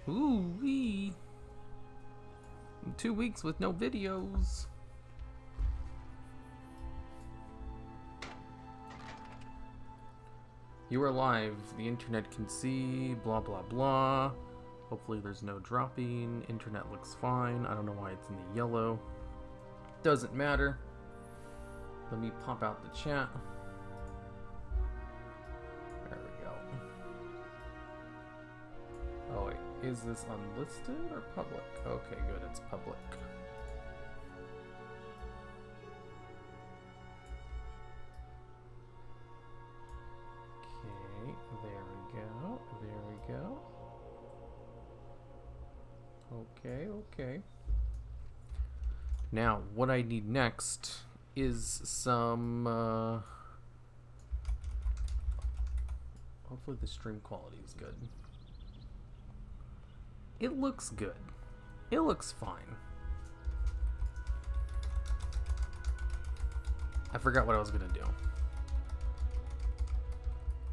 Ooh-wee. 2 weeks with no videos. You are live. The internet can see. Blah, blah, blah. Hopefully there's no dropping. Internet looks fine. I don't know why it's in the yellow. Doesn't matter. Let me pop out the chat. There we go. Oh wait, is this unlisted or public? Okay, good, it's public. Okay, there we go, there we go. Okay. Now, what I need next is some, hopefully the stream quality is good. It looks good. It looks fine. I forgot what I was gonna do.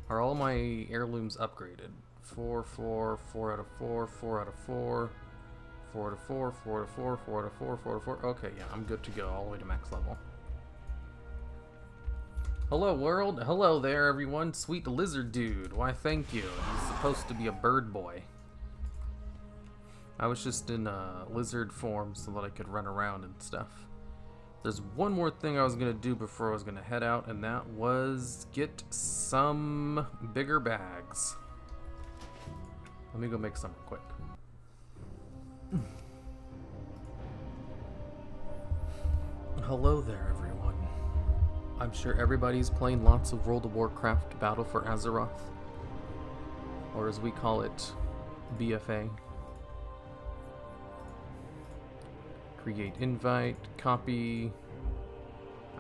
Are all my heirlooms upgraded? 4, 4, 4 out of 4, 4 out of 4, 4 out of 4, 4 out of 4, 4 out of 4, 4 out of 4. Okay, yeah, I'm good to go all the way to max level. Hello world, hello there everyone. Sweet lizard dude, why thank you. He's supposed to be a bird boy. I was just in lizard form so that I could run around and stuff. There's one more thing I was gonna do before I was gonna head out, and that was get some bigger bags. Let me go make some real quick. Hello there everyone. I'm sure everybody's playing lots of World of Warcraft Battle for Azeroth, or as we call it, BfA. Create invite, copy.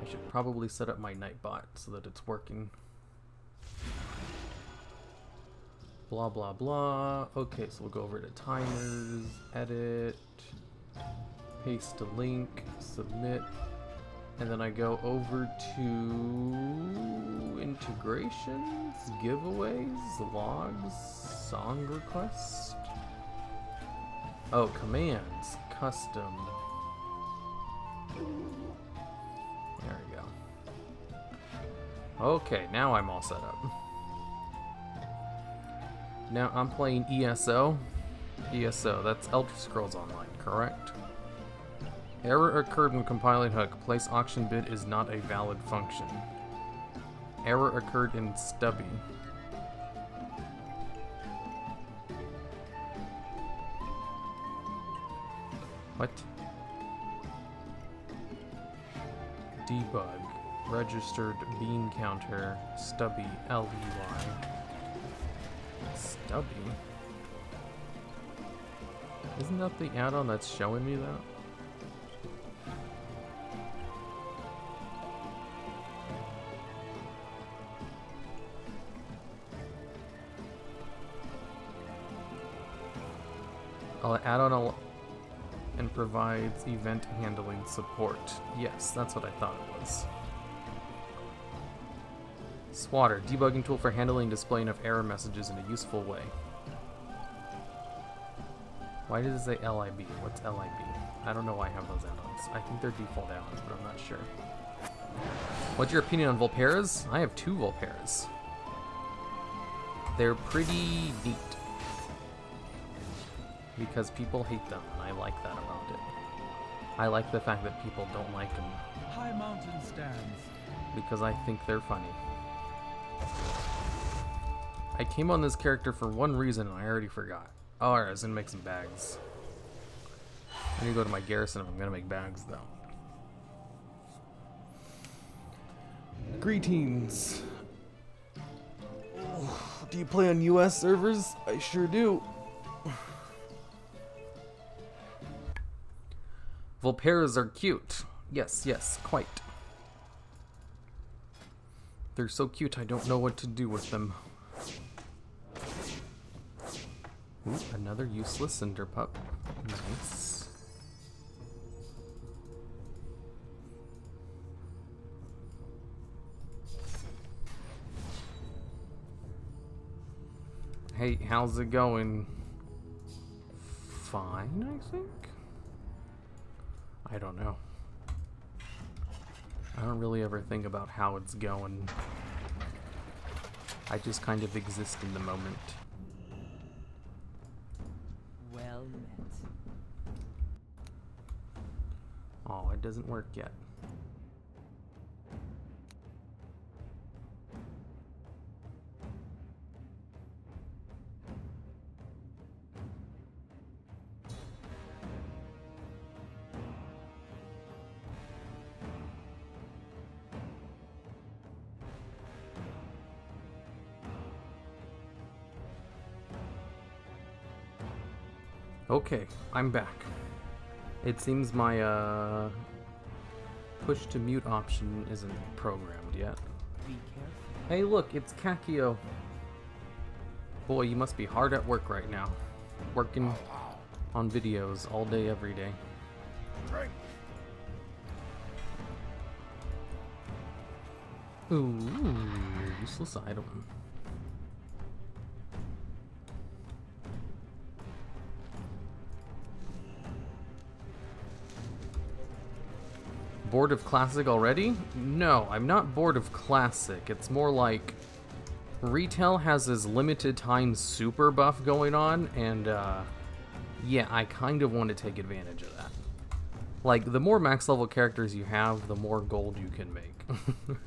I should probably set up my Nightbot so that it's working. Blah, blah, blah. Okay, so we'll go over to timers, edit, paste a link, submit, and then I go over to integrations, giveaways, logs, song request. Oh, commands, custom. There we go. Okay, now I'm all set up. Now I'm playing ESO. ESO, that's Elder Scrolls Online, correct? Error occurred when compiling hook. Place auction bid is not a valid function. Error occurred in Stubby. What? Debug. Registered bean counter. Stubby. LEY. Stubby? Isn't that the add-on that's showing me that? I'll add on and provides event handling support. Yes, that's what I thought it was. Swatter, debugging tool for handling and displaying of error messages in a useful way. Why does it say LIB? What's LIB? I don't know why I have those add-ons. I think they're default add-ons, but I'm not sure. What's your opinion on Volperas? I have 2 Volperas. They're pretty neat. Because people hate them, and I like that about it. I like the fact that people don't like them. High mountain stands. Because I think they're funny. I came on this character for one reason, and I already forgot. Oh, alright, I was gonna make some bags. I need to go to my garrison if I'm gonna make bags, though. Greetings. Oh, do you play on US servers? I sure do. Volperas are cute. Yes, yes, quite. They're so cute, I don't know what to do with them. Ooh, another useless cinder pup. Nice. Hey, how's it going? fine, I think. I don't know. I don't really ever think about how it's going. I just kind of exist in the moment. Well met. Oh, it doesn't work yet. Okay, I'm back. It seems my push to mute option isn't programmed yet. Be careful. Hey look, it's Kakio. Boy, you must be hard at work right now. Working on videos all day, every day. Ooh, useless item. Bored of Classic already? No, I'm not bored of Classic. It's more like retail has this limited time super buff going on, and yeah, I kind of want to take advantage of that. Like, the more max level characters you have, the more gold you can make.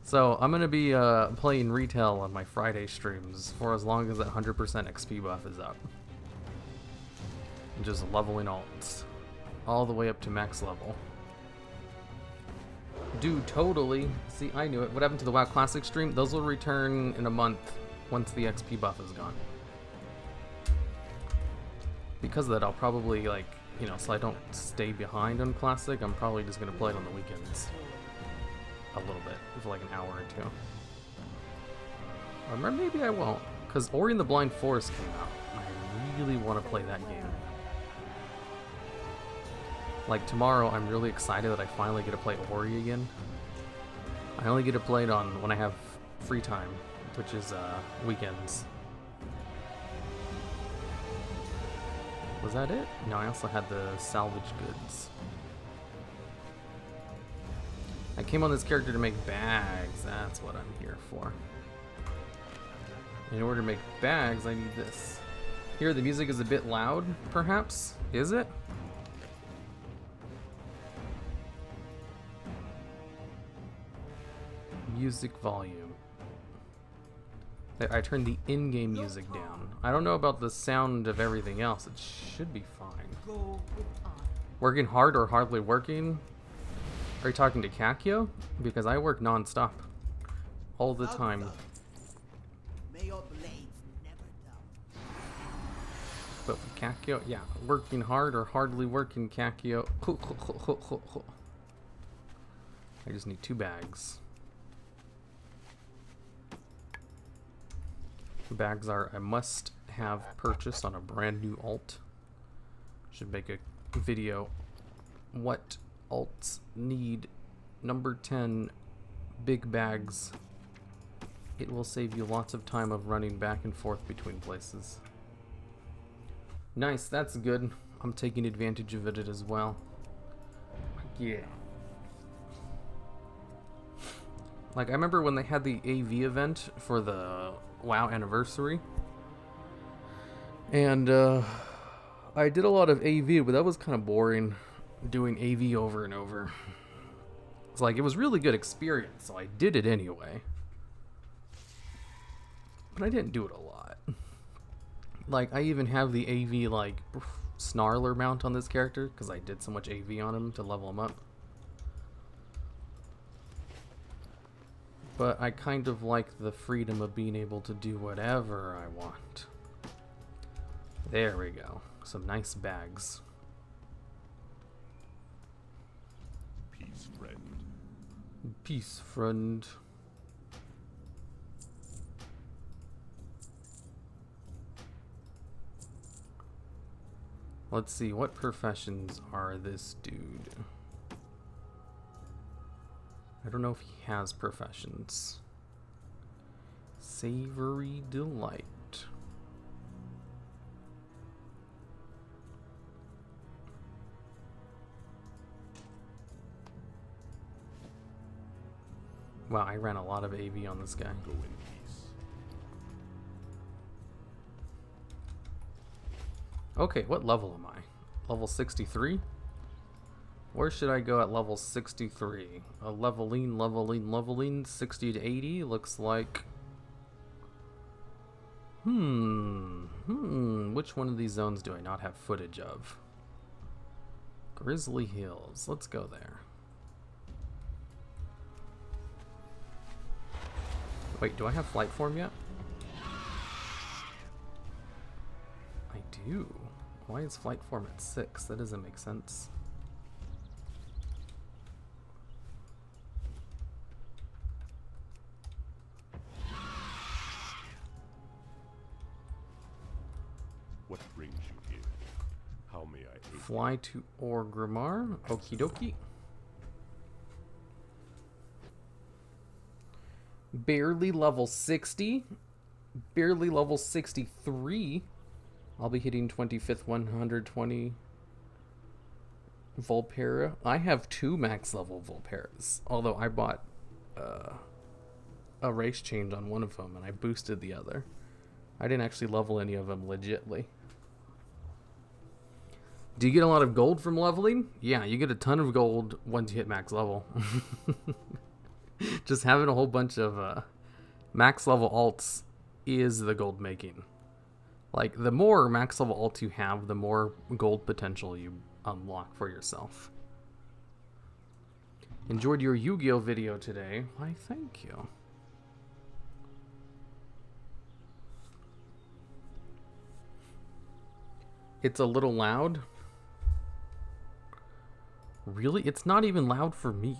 So, I'm going to be playing retail on my Friday streams for as long as that 100% XP buff is up. And just leveling alts. All the way up to max level. Dude, totally. See, I knew it. What happened to the WoW Classic stream? Those will return in a month once the XP buff is gone. Because of that, I'll probably, like, you know, so I don't stay behind on Classic, I'm probably just going to play it on the weekends. A little bit, for like an hour or two. Or maybe I won't, because Ori and the Blind Forest came out. I really want to play that game. Like, tomorrow, I'm really excited that I finally get to play Ori again. I only get to play it on when I have free time, which is weekends. Was that it? No, I also had the salvage goods. I came on this character to make bags. That's what I'm here for. In order to make bags, I need this. Here, the music is a bit loud, perhaps? Is it? Music volume. I turned the in-game music down. I don't know about the sound of everything else. It should be fine. Working hard or hardly working? Are you talking to Kakio? Because I work non-stop. All the time. But for Kakio, yeah. Working hard or hardly working, Kakio. I just need 2 bags. Bags are a must-have purchase on a brand new alt. Should make a video. What alts need? Number 10, big bags. It will save you lots of time of running back and forth between places. Nice, that's good. I'm taking advantage of it as well. Yeah. Like, I remember when they had the AV event for the WoW anniversary. And, I did a lot of AV, but that was kind of boring, doing AV over and over. It's like, it was really good experience, so I did it anyway. But I didn't do it a lot. Like, I even have the AV, like, snarler mount on this character, because I did so much AV on him to level him up. But I kind of like the freedom of being able to do whatever I want. There we go. Some nice bags. Peace, friend. Peace, friend. Let's see, what professions are this dude? I don't know if he has professions. Savory Delight. Wow, I ran a lot of AV on this guy. Go in peace. Okay, what level am I? Level 63? Where should I go at level 63? A leveling, 60 to 80 looks like... Which one of these zones do I not have footage of? Grizzly Hills, let's go there. Wait, do I have flight form yet? I do. Why is flight form at 6? That doesn't make sense. What brings you here? How may I aid? Fly to Orgrimmar. Okie dokie. Barely level 60. Barely level 63. I'll be hitting 25th 120 Volpera. I have 2 max level Volperas. Although I bought a race change on one of them and I boosted the other. I didn't actually level any of them legitly. Do you get a lot of gold from leveling? Yeah, you get a ton of gold once you hit max level. Just having a whole bunch of max level alts is the gold making. Like, the more max level alts you have, the more gold potential you unlock for yourself. Enjoyed your Yu-Gi-Oh video today. Why, thank you. It's a little loud. Really? It's not even loud for me.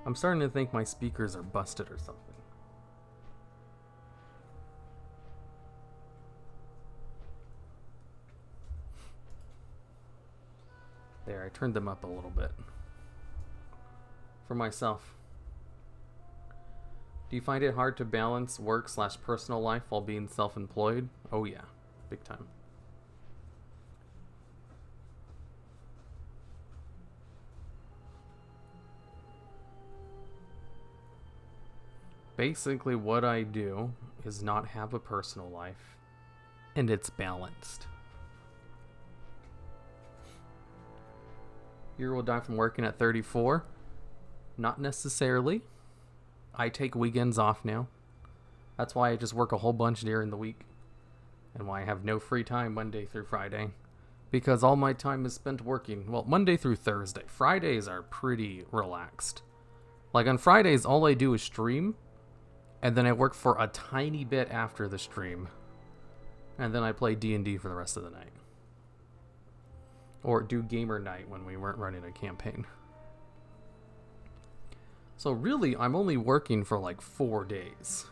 I'm starting to think my speakers are busted or something. There, I turned them up a little bit. For myself. Do you find it hard to balance work/personal life while being self-employed? Oh yeah, big time. Basically what I do is not have a personal life, and it's balanced. You will die from working at 34? Not necessarily. I take weekends off now. That's why I just work a whole bunch during the week. And why I have no free time Monday through Friday. Because all my time is spent working. Well, Monday through Thursday. Fridays are pretty relaxed. Like on Fridays, all I do is stream. And then I work for a tiny bit after the stream. And then I play D&D for the rest of the night. Or do gamer night when we weren't running a campaign. So really, I'm only working for like 4 days.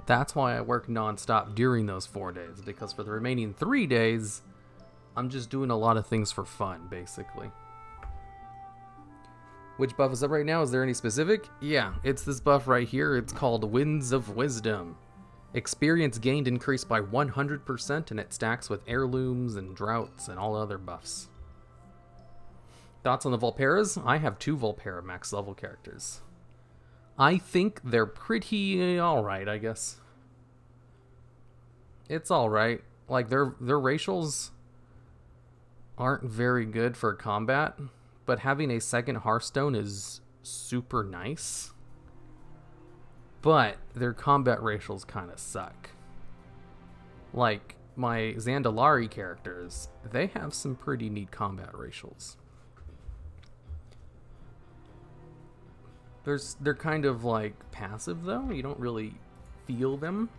That's why I work non-stop during those 4 days. Because for the remaining 3 days, I'm just doing a lot of things for fun, basically. Which buff is up right now? Is there any specific? Yeah, it's this buff right here. It's called Winds of Wisdom. Experience gained increased by 100%, and it stacks with heirlooms and droughts and all other buffs. Thoughts on the Volperas? I have 2 Volpera max level characters. I think they're pretty alright, I guess. It's alright. Like, their racials aren't very good for combat. But having a second Hearthstone is super nice. But their combat racials kind of suck. Like, my Zandalari characters, they have some pretty neat combat racials. They're kind of like passive though. You don't really feel them.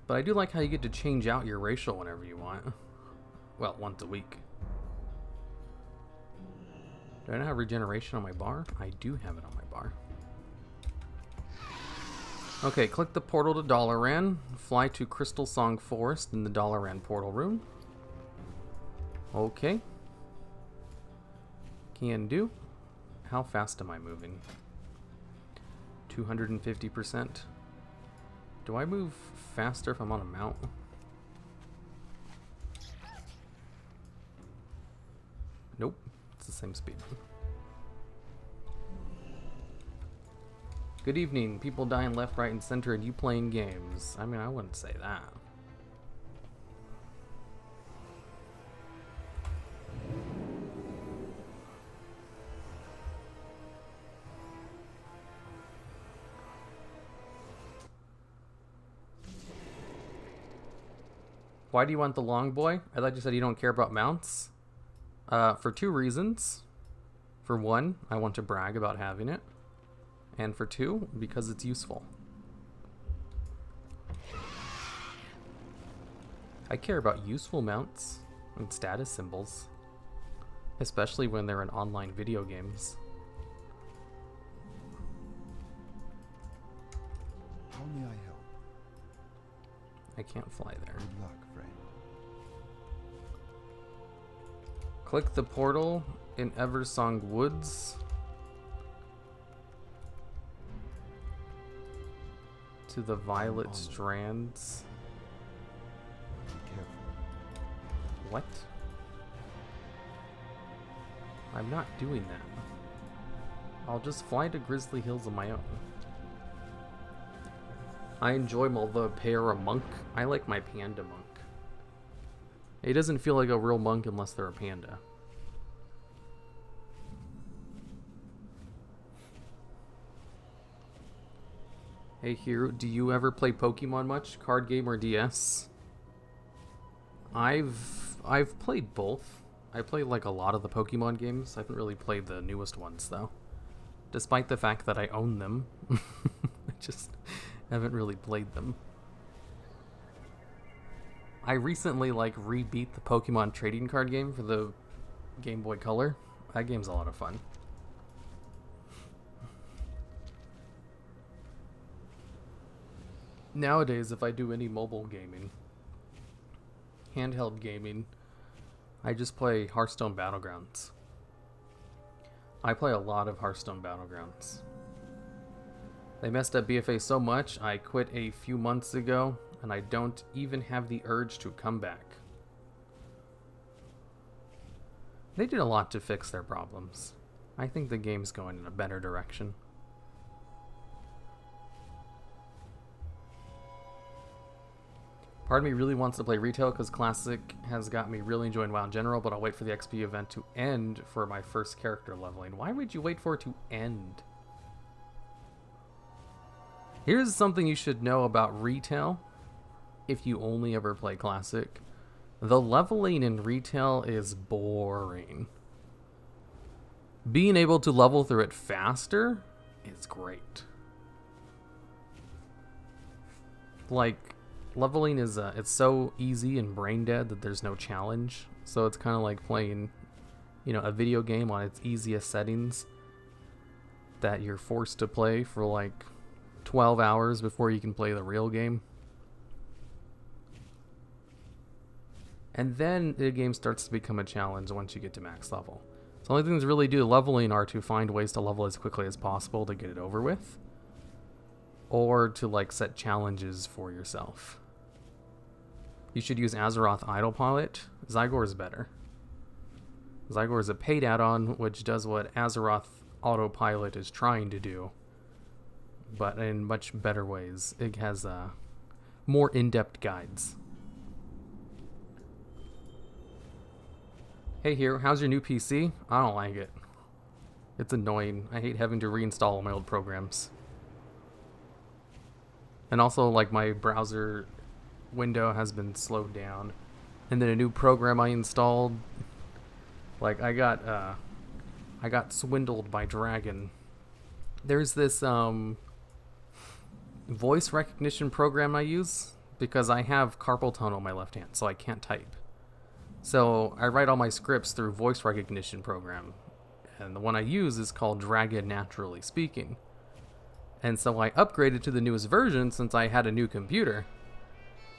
But I do like how you get to change out your racial whenever you want. Well, once a week. Do I not have regeneration on my bar? I do have it on my bar. Okay, click the portal to Dalaran. Fly to Crystal Song Forest in the Dalaran portal room. Okay. Can do. How fast am I moving? 250%. Do I move faster if I'm on a mount? Nope. It's the same speed. Good evening. People dying left, right, and center, and you playing games. I mean, I wouldn't say that. Why do you want the long boy? I thought you said you don't care about mounts. For two reasons. For one, I want to brag about having it. And for two, because it's useful. I care about useful mounts and status symbols. Especially when they're in online video games. How may I help? I can't fly there. Good luck, friend. Click the portal in Eversong Woods to the Violet Strands. Be careful. What? I'm not doing that. I'll just fly to Grizzly Hills on my own. I enjoy the para monk. I like my panda monk. It doesn't feel like a real monk unless they're a panda. Hey Hero, do you ever play Pokemon much? Card game or DS? I've played both. I played like a lot of the Pokemon games. I haven't really played the newest ones though. Despite the fact that I own them. I just haven't really played them. I recently like rebeat the Pokemon trading card game for the Game Boy Color. That game's a lot of fun. Nowadays, if I do any mobile gaming, handheld gaming, I just play Hearthstone Battlegrounds. I play a lot of Hearthstone Battlegrounds. They messed up BfA so much, I quit a few months ago, and I don't even have the urge to come back. They did a lot to fix their problems. I think the game's going in a better direction. Part of me really wants to play retail because Classic has got me really enjoying WoW in general, but I'll wait for the XP event to end for my first character leveling. Why would you wait for it to end? Here's something you should know about retail if you only ever play Classic. The leveling in retail is boring. Being able to level through it faster is great. Like, leveling is it's so easy and brain dead that there's no challenge. So it's kind of like playing, you know, a video game on its easiest settings that you're forced to play for like 12 hours before you can play the real game. And then the game starts to become a challenge once you get to max level. So the only things really do leveling are to find ways to level as quickly as possible to get it over with. Or to like set challenges for yourself. You should use Azeroth Autopilot. Zygor is better. Zygor is a paid add-on which does what Azeroth Autopilot is trying to do, but in much better ways. It has more in-depth guides. Hey Hero, how's your new PC? I don't like it. It's annoying. I hate having to reinstall all my old programs. And also, like, my browser window has been slowed down. And then a new program I installed, like, I got swindled by Dragon. There's this voice recognition program I use because I have carpal tunnel on my left hand, so I can't type. So I write all my scripts through voice recognition program. And the one I use is called Dragon Naturally Speaking. And so I upgraded to the newest version since I had a new computer.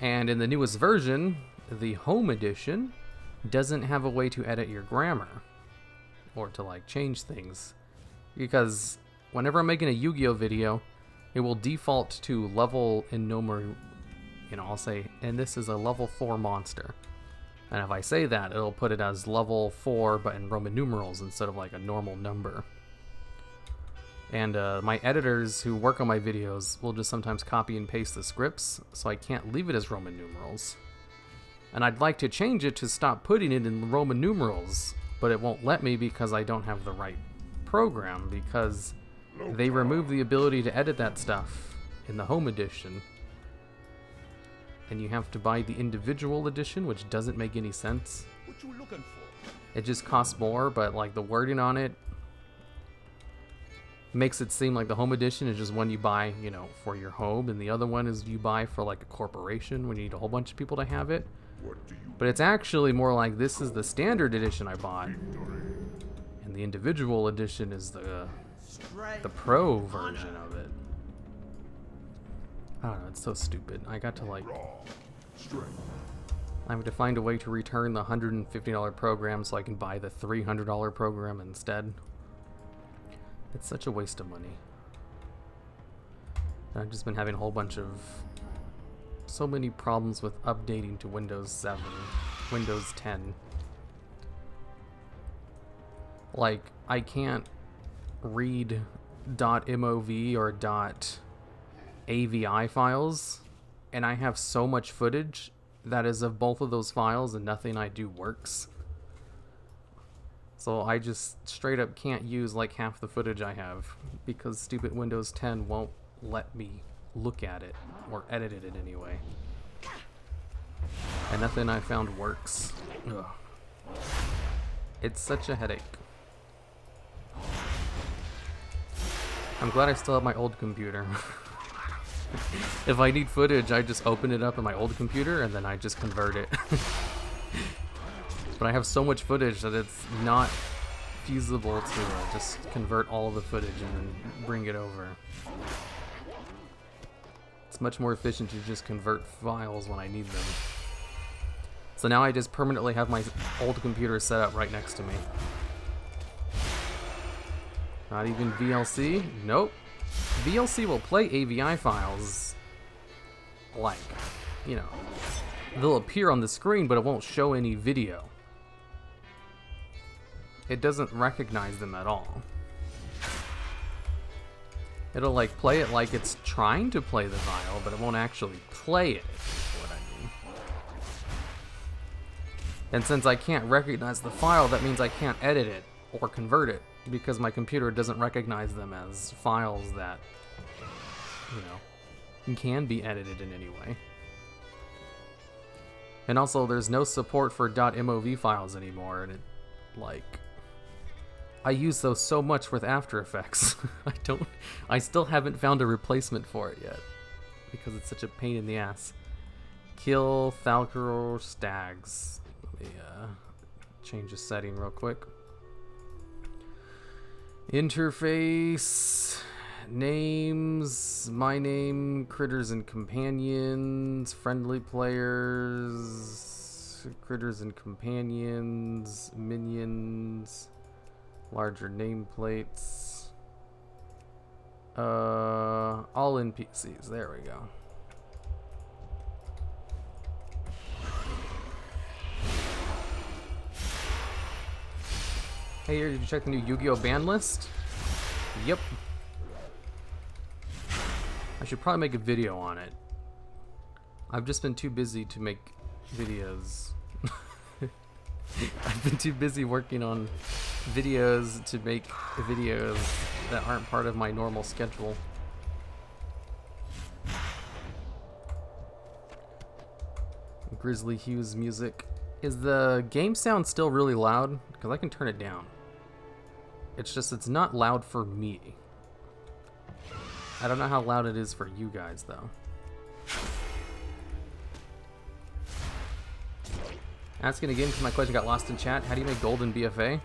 And in the newest version, the Home Edition doesn't have a way to edit your grammar. Or to like change things. Because whenever I'm making a Yu-Gi-Oh video, it will default to level in number, you know, I'll say, and this is a level 4 monster. And if I say that, it'll put it as level 4 but in Roman numerals instead of like a normal number. And my editors who work on my videos will just sometimes copy and paste the scripts, so I can't leave it as Roman numerals. And I'd like to change it to stop putting it in Roman numerals, but it won't let me because I don't have the right program, because they remove the ability to edit that stuff in the home edition. And you have to buy the individual edition, which doesn't make any sense. What you looking for? It just costs more, but like the wording on it makes it seem like the home edition is just one you buy, you know, for your home, and the other one is you buy for like a corporation when you need a whole bunch of people to have it. What do you But it's actually more like this is the standard edition I bought, and the individual edition is the pro version of it. I don't know, it's so stupid. I got to like, I have to find a way to return the $150 program so I can buy the $300 program instead. It's such a waste of money. I've just been having a whole bunch of so many problems with updating to Windows 7, Windows 10. Like, I can't read .mov or .avi files, and I have so much footage that is of both of those files and nothing I do works. So I just straight up can't use like half the footage I have because stupid Windows 10 won't let me look at it or edit it in any way. And nothing I found works. Ugh. It's such a headache. I'm glad I still have my old computer. If I need footage, I just open it up in my old computer and then I just convert it. But I have so much footage that it's not feasible to just convert all of the footage and then bring it over. It's much more efficient to just convert files when I need them. So now I just permanently have my old computer set up right next to me. Not even VLC? Nope. VLC will play AVI files, like, you know, they'll appear on the screen, but it won't show any video. It doesn't recognize them at all. It'll like play it like it's trying to play the file, but it won't actually play it, is what I mean. And since I can't recognize the file, that means I can't edit it or convert it, because my computer doesn't recognize them as files that, you know, can be edited in any way. And also, there's no support for .mov files anymore, and it, like, I use those so much with After Effects. I still haven't found a replacement for it yet, because it's such a pain in the ass. Kill Thalcor Stags. Let me change the setting real quick. Interface, names, my name, critters and companions, friendly players, critters and companions, minions, larger nameplates, all NPCs, there we go. Hey, did you check the new Yu-Gi-Oh! Ban list? Yep. I should probably make a video on it. I've just been too busy to make videos. I've been too busy working on videos to make videos that aren't part of my normal schedule. Grizzly Hughes music. Is the game sound still really loud? Because I can turn it down. It's just, it's not loud for me. I don't know how loud it is for you guys, though. Asking again because my question got lost in chat. How do you make gold in BfA?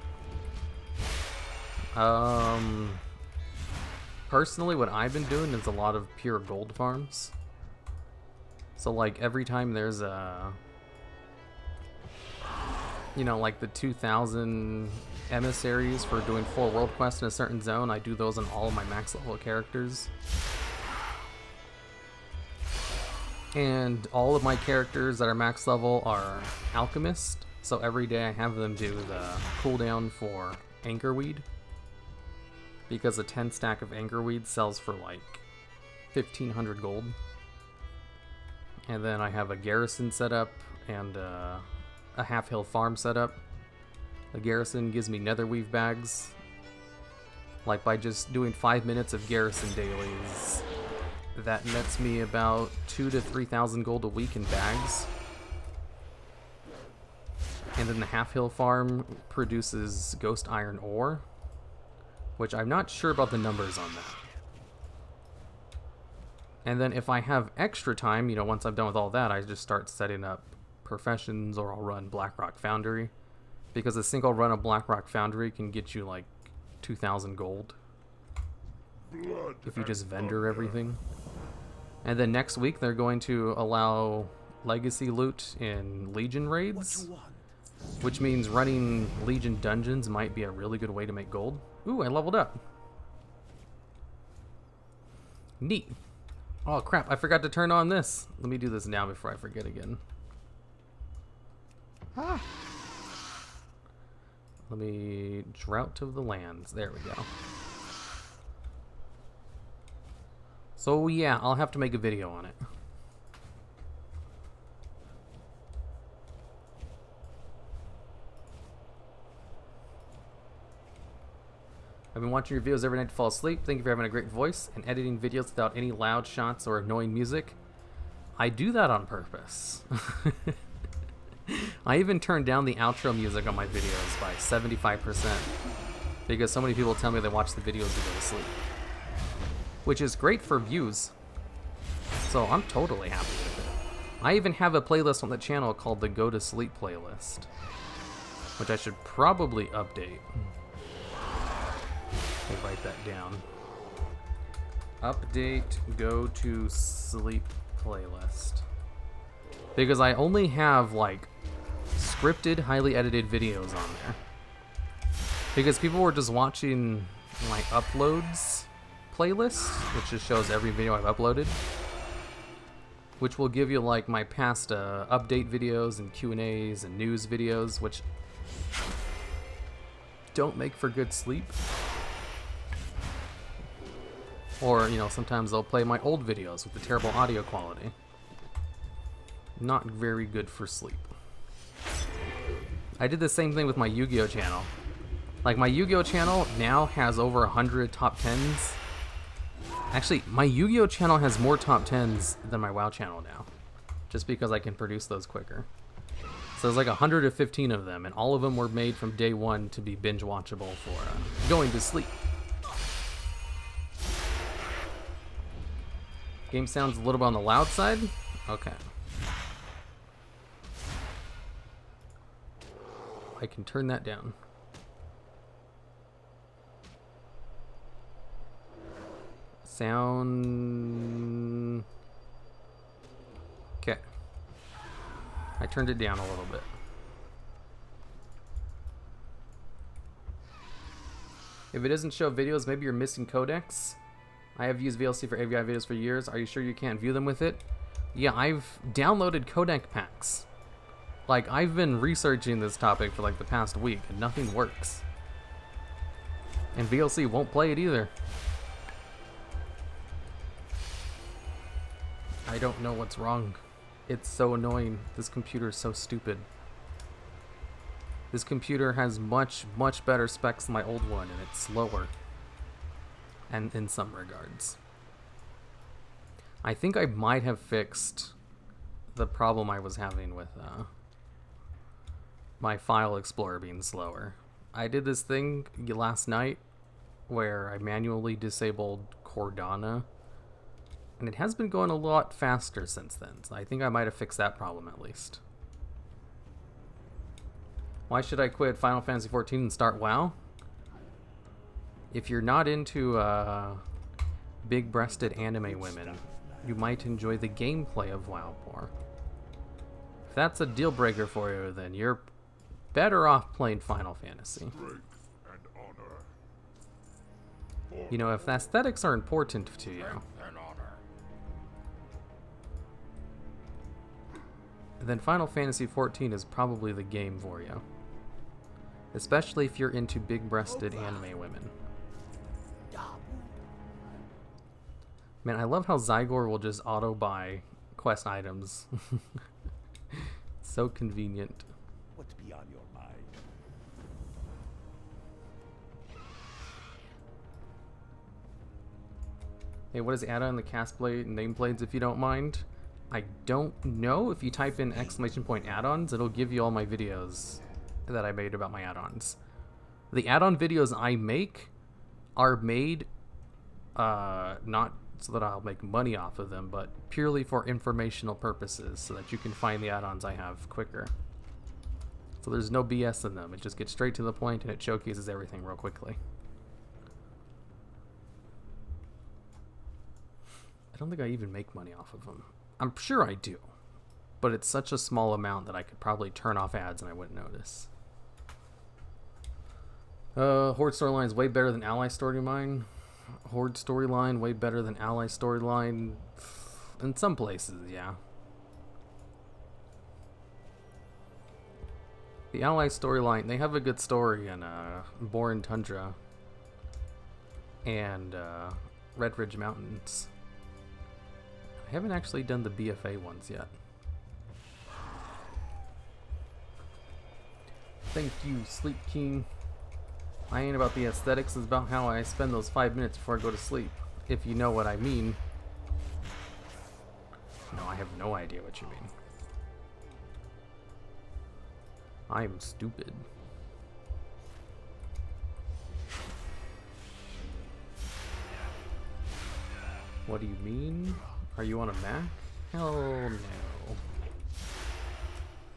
Personally, what I've been doing is a lot of pure gold farms. So, like, every time there's a... you know, like the 2,000 emissaries for doing 4 world quests in a certain zone, I do those on all of my max level characters. And all of my characters that are max level are alchemist, so every day I have them do the cooldown for anchorweed. because a 10 stack of angerweed sells for like 1,500 gold. And then I have a garrison set up and a half-hill farm set up. The garrison gives me netherweave bags. Like by just doing 5 minutes of garrison dailies, that nets me about 2,000 to 3,000 gold a week in bags. And then the half-hill farm produces ghost iron ore, which I'm not sure about the numbers on that. And then if I have extra time, you know, once I'm done with all that, I just start setting up professions, or I'll run Blackrock Foundry, because a single run of Blackrock Foundry can get you like 2,000 gold if you just vendor everything. And then next week they're going to allow legacy loot in Legion raids, which means running Legion dungeons might be a really good way to make gold. Ooh, I leveled up. Neat. Oh crap, I forgot to turn on this. Let me do this now before I forget again. Ah. Let me Drought of the Lands. There we go. So yeah, I'll have to make a video on it. I've been watching your videos every night to fall asleep. Thank you for having a great voice and editing videos without any loud shots or annoying music. I do that on purpose. I even turned down the outro music on my videos by 75% because so many people tell me they watch the videos to go to sleep, which is great for views. So I'm totally happy with it. I even have a playlist on the channel called the Go to Sleep playlist, which I should probably update. Let me write that down. Update Go to Sleep playlist. Because I only have like scripted, highly edited videos on there. Because people were just watching my uploads playlist, which just shows every video I've uploaded, which will give you like my past update videos and Q&As and news videos, which don't make for good sleep. Or, you know, sometimes they'll play my old videos with the terrible audio quality. Not very good for sleep. I did the same thing with my Yu-Gi-Oh channel. Like, my Yu-Gi-Oh channel now has over 100 top 10s. Actually, my Yu-Gi-Oh channel has more top 10s than my WoW channel now, just because I can produce those quicker. So there's like 115 of them, and all of them were made from day one to be binge watchable for going to sleep. Game sounds a little bit on the loud side? Okay. I can turn that down. Sound... Okay. I turned it down a little bit. If it doesn't show videos, maybe you're missing codecs. I have used VLC for AVI videos for years. Are you sure you can't view them with it? Yeah, I've downloaded codec packs. Like, I've been researching this topic for like the past week, and nothing works. And VLC won't play it either. I don't know what's wrong. It's so annoying. This computer is so stupid. This computer has much, much better specs than my old one, and it's slower. And in some regards. I think I might have fixed the problem I was having with my file explorer being slower. I did this thing last night where I manually disabled Cordana, and it has been going a lot faster since then, so I think I might have fixed that problem at least. Why should I quit Final Fantasy XIV and start WoW? If you're not into big-breasted anime women, you might enjoy the gameplay of WoW more. If that's a deal breaker for you, then you're better off playing Final Fantasy. You know, if aesthetics are important to you, then Final Fantasy XIV is probably the game for you. Especially if you're into big-breasted anime women. Man, I love how Zygor will just auto-buy quest items. So convenient. What's beyond your mind? Hey, what is add-on the cast blade and nameplates if you don't mind? I don't know. If you type in !add-ons, it'll give you all my videos that I made about my add-ons. The add-on videos I make are made not so that I'll make money off of them, but purely for informational purposes, so that you can find the add-ons I have quicker. So there's no BS in them. It just gets straight to the point and it showcases everything real quickly. I don't think I even make money off of them. I'm sure I do, but it's such a small amount that I could probably turn off ads and I wouldn't notice. Horde storyline is way better than Ally storyline. Horde storyline way better than Ally storyline. In some places, yeah. The Ally storyline, they have a good story in Borin Tundra and Red Ridge Mountains. I haven't actually done the BfA ones yet. Thank you, Sleep King. I ain't about the aesthetics, it's about how I spend those 5 minutes before I go to sleep. If you know what I mean. No, I have no idea what you mean. I'm stupid. What do you mean? Are you on a Mac? Hell no.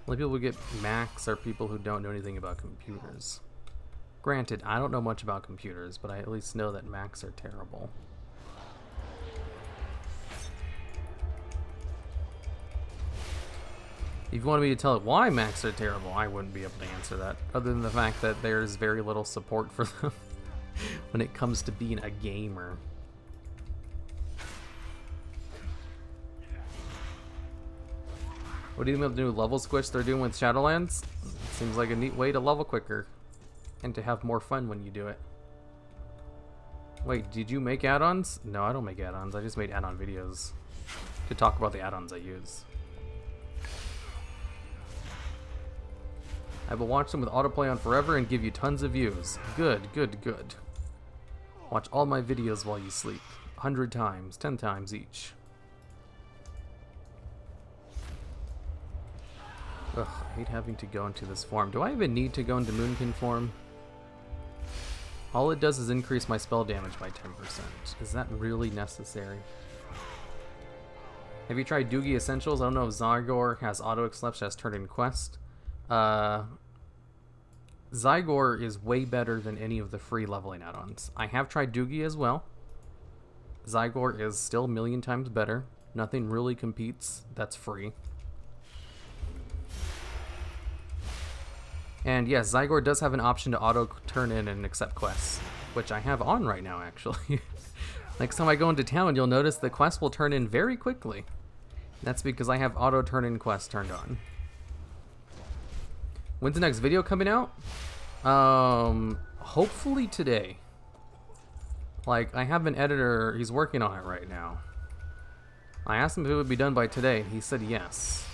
Only people who get Macs are people who don't know anything about computers. Granted, I don't know much about computers, but I at least know that Macs are terrible. If you wanted me to tell it why Macs are terrible, I wouldn't be able to answer that, other than the fact that there's very little support for them when it comes to being a gamer. What do you think about the new level squish they're doing with Shadowlands? Seems like a neat way to level quicker and to have more fun when you do it. Wait, did you make add-ons? No, I don't make add-ons. I just made add-on videos to talk about the add-ons I use. I will watch them with autoplay on forever and give you tons of views. Good, good, good. Watch all my videos while you sleep. 100 times, 10 times each. Ugh, I hate having to go into this form. Do I even need to go into Moonkin form? All it does is increase my spell damage by 10%. Is that really necessary? Have you tried Doogie Essentials? I don't know if Zygor has auto-exclusion as turned in quest. Zygor is way better than any of the free leveling add-ons. I have tried Doogie as well. Zygor is still a million times better. Nothing really competes that's free. And yes, Zygor does have an option to auto turn in and accept quests, which I have on right now, actually. Next time I go into town, you'll notice the quest will turn in very quickly. That's because I have auto turn in quests turned on. When's the next video coming out? Hopefully today. Like, I have an editor, he's working on it right now. I asked him if it would be done by today, and he said yes.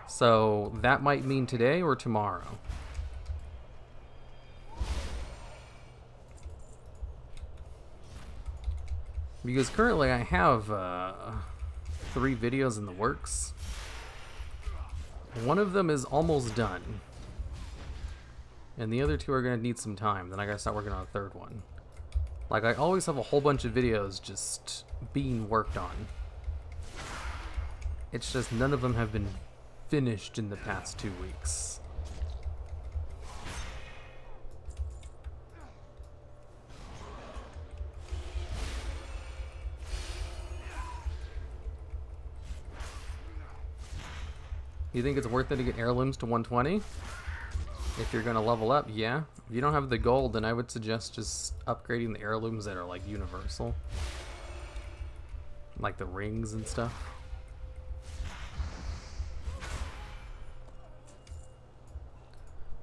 So that might mean today or tomorrow. Because currently I have 3 videos in the works. One of them is almost done. And the other 2 are going to need some time. Then I got to start working on a 3rd one. Like, I always have a whole bunch of videos just being worked on. It's just none of them have been finished in the past 2 weeks. You think it's worth it to get heirlooms to 120? If you're gonna level up, yeah. If you don't have the gold, then I would suggest just upgrading the heirlooms that are like universal. Like the rings and stuff.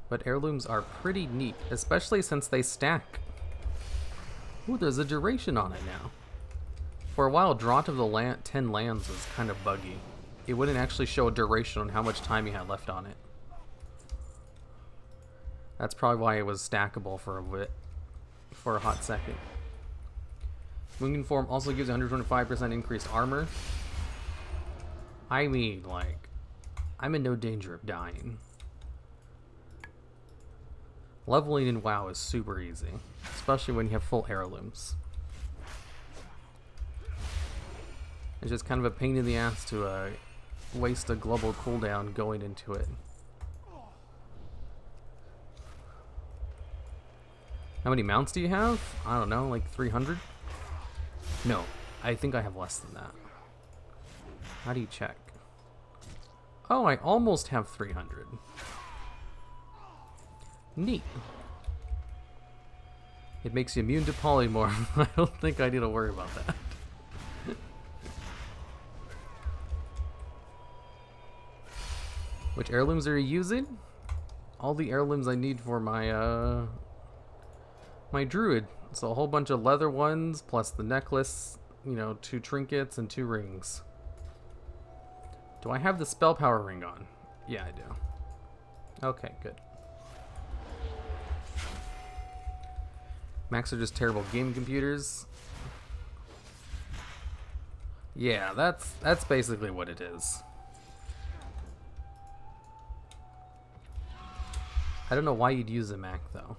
But heirlooms are pretty neat, especially since they stack. Ooh, there's a duration on it now. For a while, Draught of the 10 Lands was kind of buggy. It wouldn't actually show a duration on how much time you had left on it. That's probably why it was stackable for a bit, for a hot second. Winged form also gives 125% increased armor. I mean, like, I'm in no danger of dying. Leveling in WoW is super easy, especially when you have full heirlooms. It's just kind of a pain in the ass to waste a global cooldown going into it. How many mounts do you have? I don't know, like 300? No, I think I have less than that. How do you check? Oh, I almost have 300. Neat. It makes you immune to polymorph. I don't think I need to worry about that. Which heirlooms are you using? All the heirlooms I need for my my druid. So a whole bunch of leather ones, plus the necklace, you know, 2 trinkets and 2 rings. Do I have the spell power ring on? Yeah, I do. Okay, good. Macs are just terrible game computers. Yeah, that's basically what it is. I don't know why you'd use a Mac though.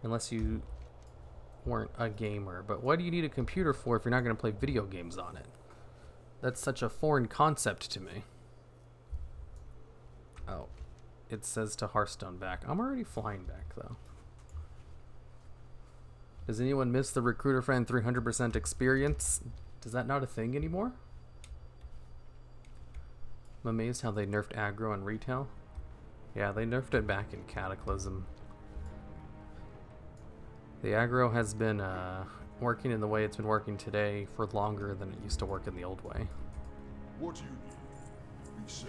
Unless you weren't a gamer. But what do you need a computer for if you're not going to play video games on it? That's such a foreign concept to me. Oh. It says to Hearthstone back. I'm already flying back though. Does anyone miss the Recruiter Friend 300% experience? Is that not a thing anymore? I'm amazed how they nerfed aggro in retail. Yeah, they nerfed it back in Cataclysm. The aggro has been working in the way it's been working today for longer than it used to work in the old way. What do you need? Be safe.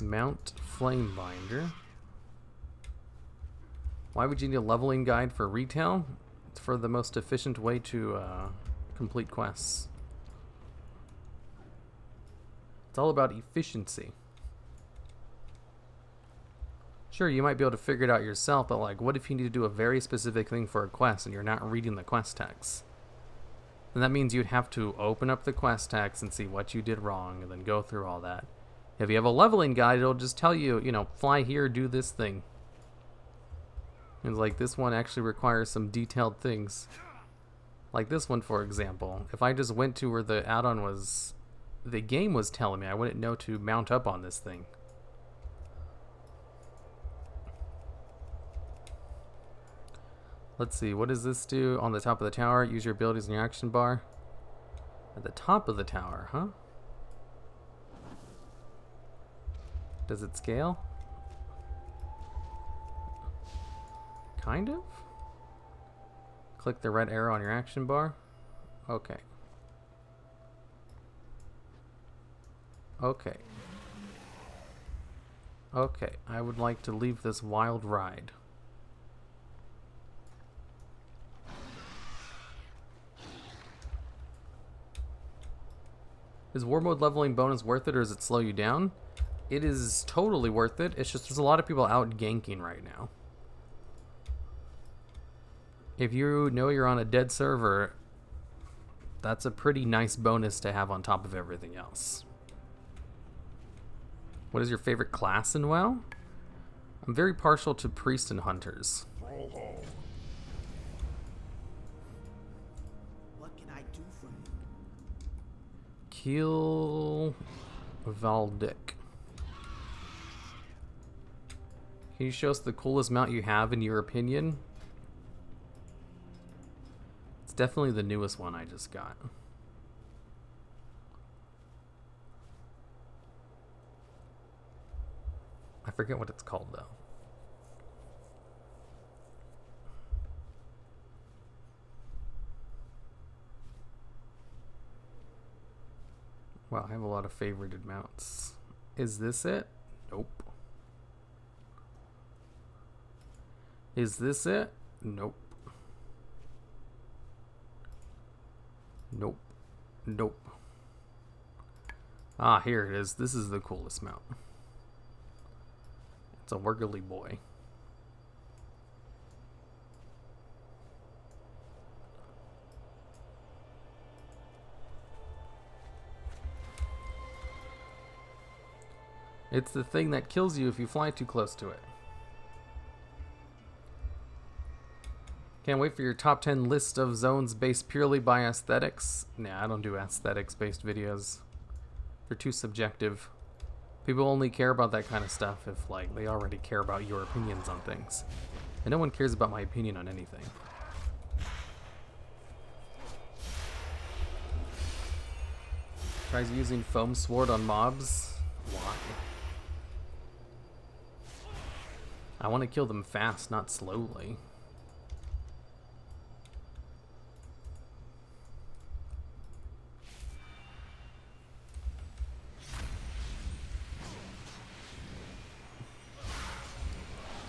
Mount Flamebinder. Why would you need a leveling guide for retail? It's for the most efficient way to complete quests. It's all about efficiency. Sure, you might be able to figure it out yourself, but like, what if you need to do a very specific thing for a quest and you're not reading the quest text? Then that means you'd have to open up the quest text and see what you did wrong and then go through all that. If you have a leveling guide, it'll just tell you, you know, fly here, do this thing. And like this one actually requires some detailed things. Like this one, for example. If I just went to where the add-on was, the game was telling me, I wouldn't know to mount up on this thing. Let's see, what does this do? On the top of the tower, use your abilities in your action bar. At the top of the tower, huh? Does it scale? Kind of? Click the red arrow on your action bar. Okay. Okay. Okay, I would like to leave this wild ride. Is War Mode leveling bonus worth it, or does it slow you down? It is totally worth it. It's just there's a lot of people out ganking right now. If you know you're on a dead server, that's a pretty nice bonus to have on top of everything else. What is your favorite class in WoW? I'm very partial to Priest and Hunters. What can I do for you? Kill Valdic. Can you show us the coolest mount you have in your opinion? It's definitely the newest one I just got. I forget what it's called though. Wow, I have a lot of favorited mounts. Is this it? Nope. Is this it? Nope. Nope. Nope. Ah, here it is. This is the coolest mount. It's a Wurgly boy. It's the thing that kills you if you fly too close to it. Can't wait for your top 10 list of zones based purely by aesthetics. Nah, I don't do aesthetics based videos. They're too subjective. People only care about that kind of stuff if, like, they already care about your opinions on things. And no one cares about my opinion on anything. Tries using foam sword on mobs. Why? I want to kill them fast, not slowly.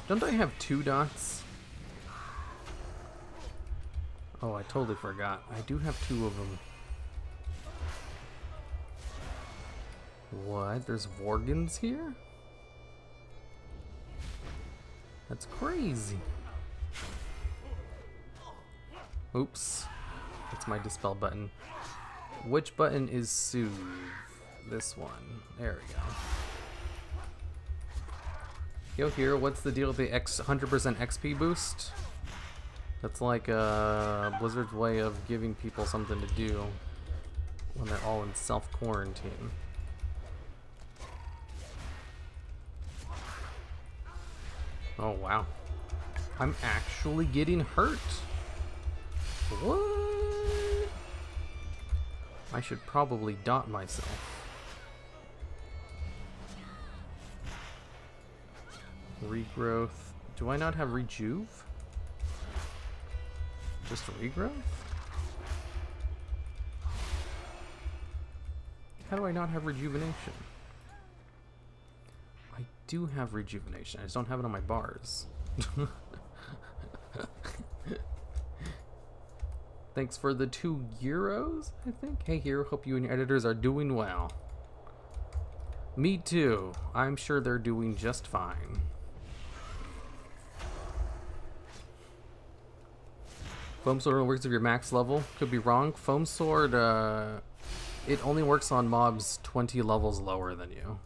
Don't I have 2 dots? Oh, I totally forgot. I do have 2 of them. What? There's Vorgans here? That's crazy. Oops. That's my dispel button. Which button is soothe? This one. There we go. Yo, here, what's the deal with the 100% XP boost? That's like Blizzard's way of giving people something to do when they're all in self-quarantine. Oh, wow. I'm actually getting hurt. What? I should probably dot myself. Regrowth. Do I not have rejuve? Just regrowth? How do I not have rejuvenation? I do have rejuvenation. I just don't have it on my bars. Thanks for the 2 euros, I think. Hey, here. Hope you and your editors are doing well. Me too. I'm sure they're doing just fine. Foam sword only works if you're max level. Could be wrong. Foam sword, it only works on mobs 20 levels lower than you.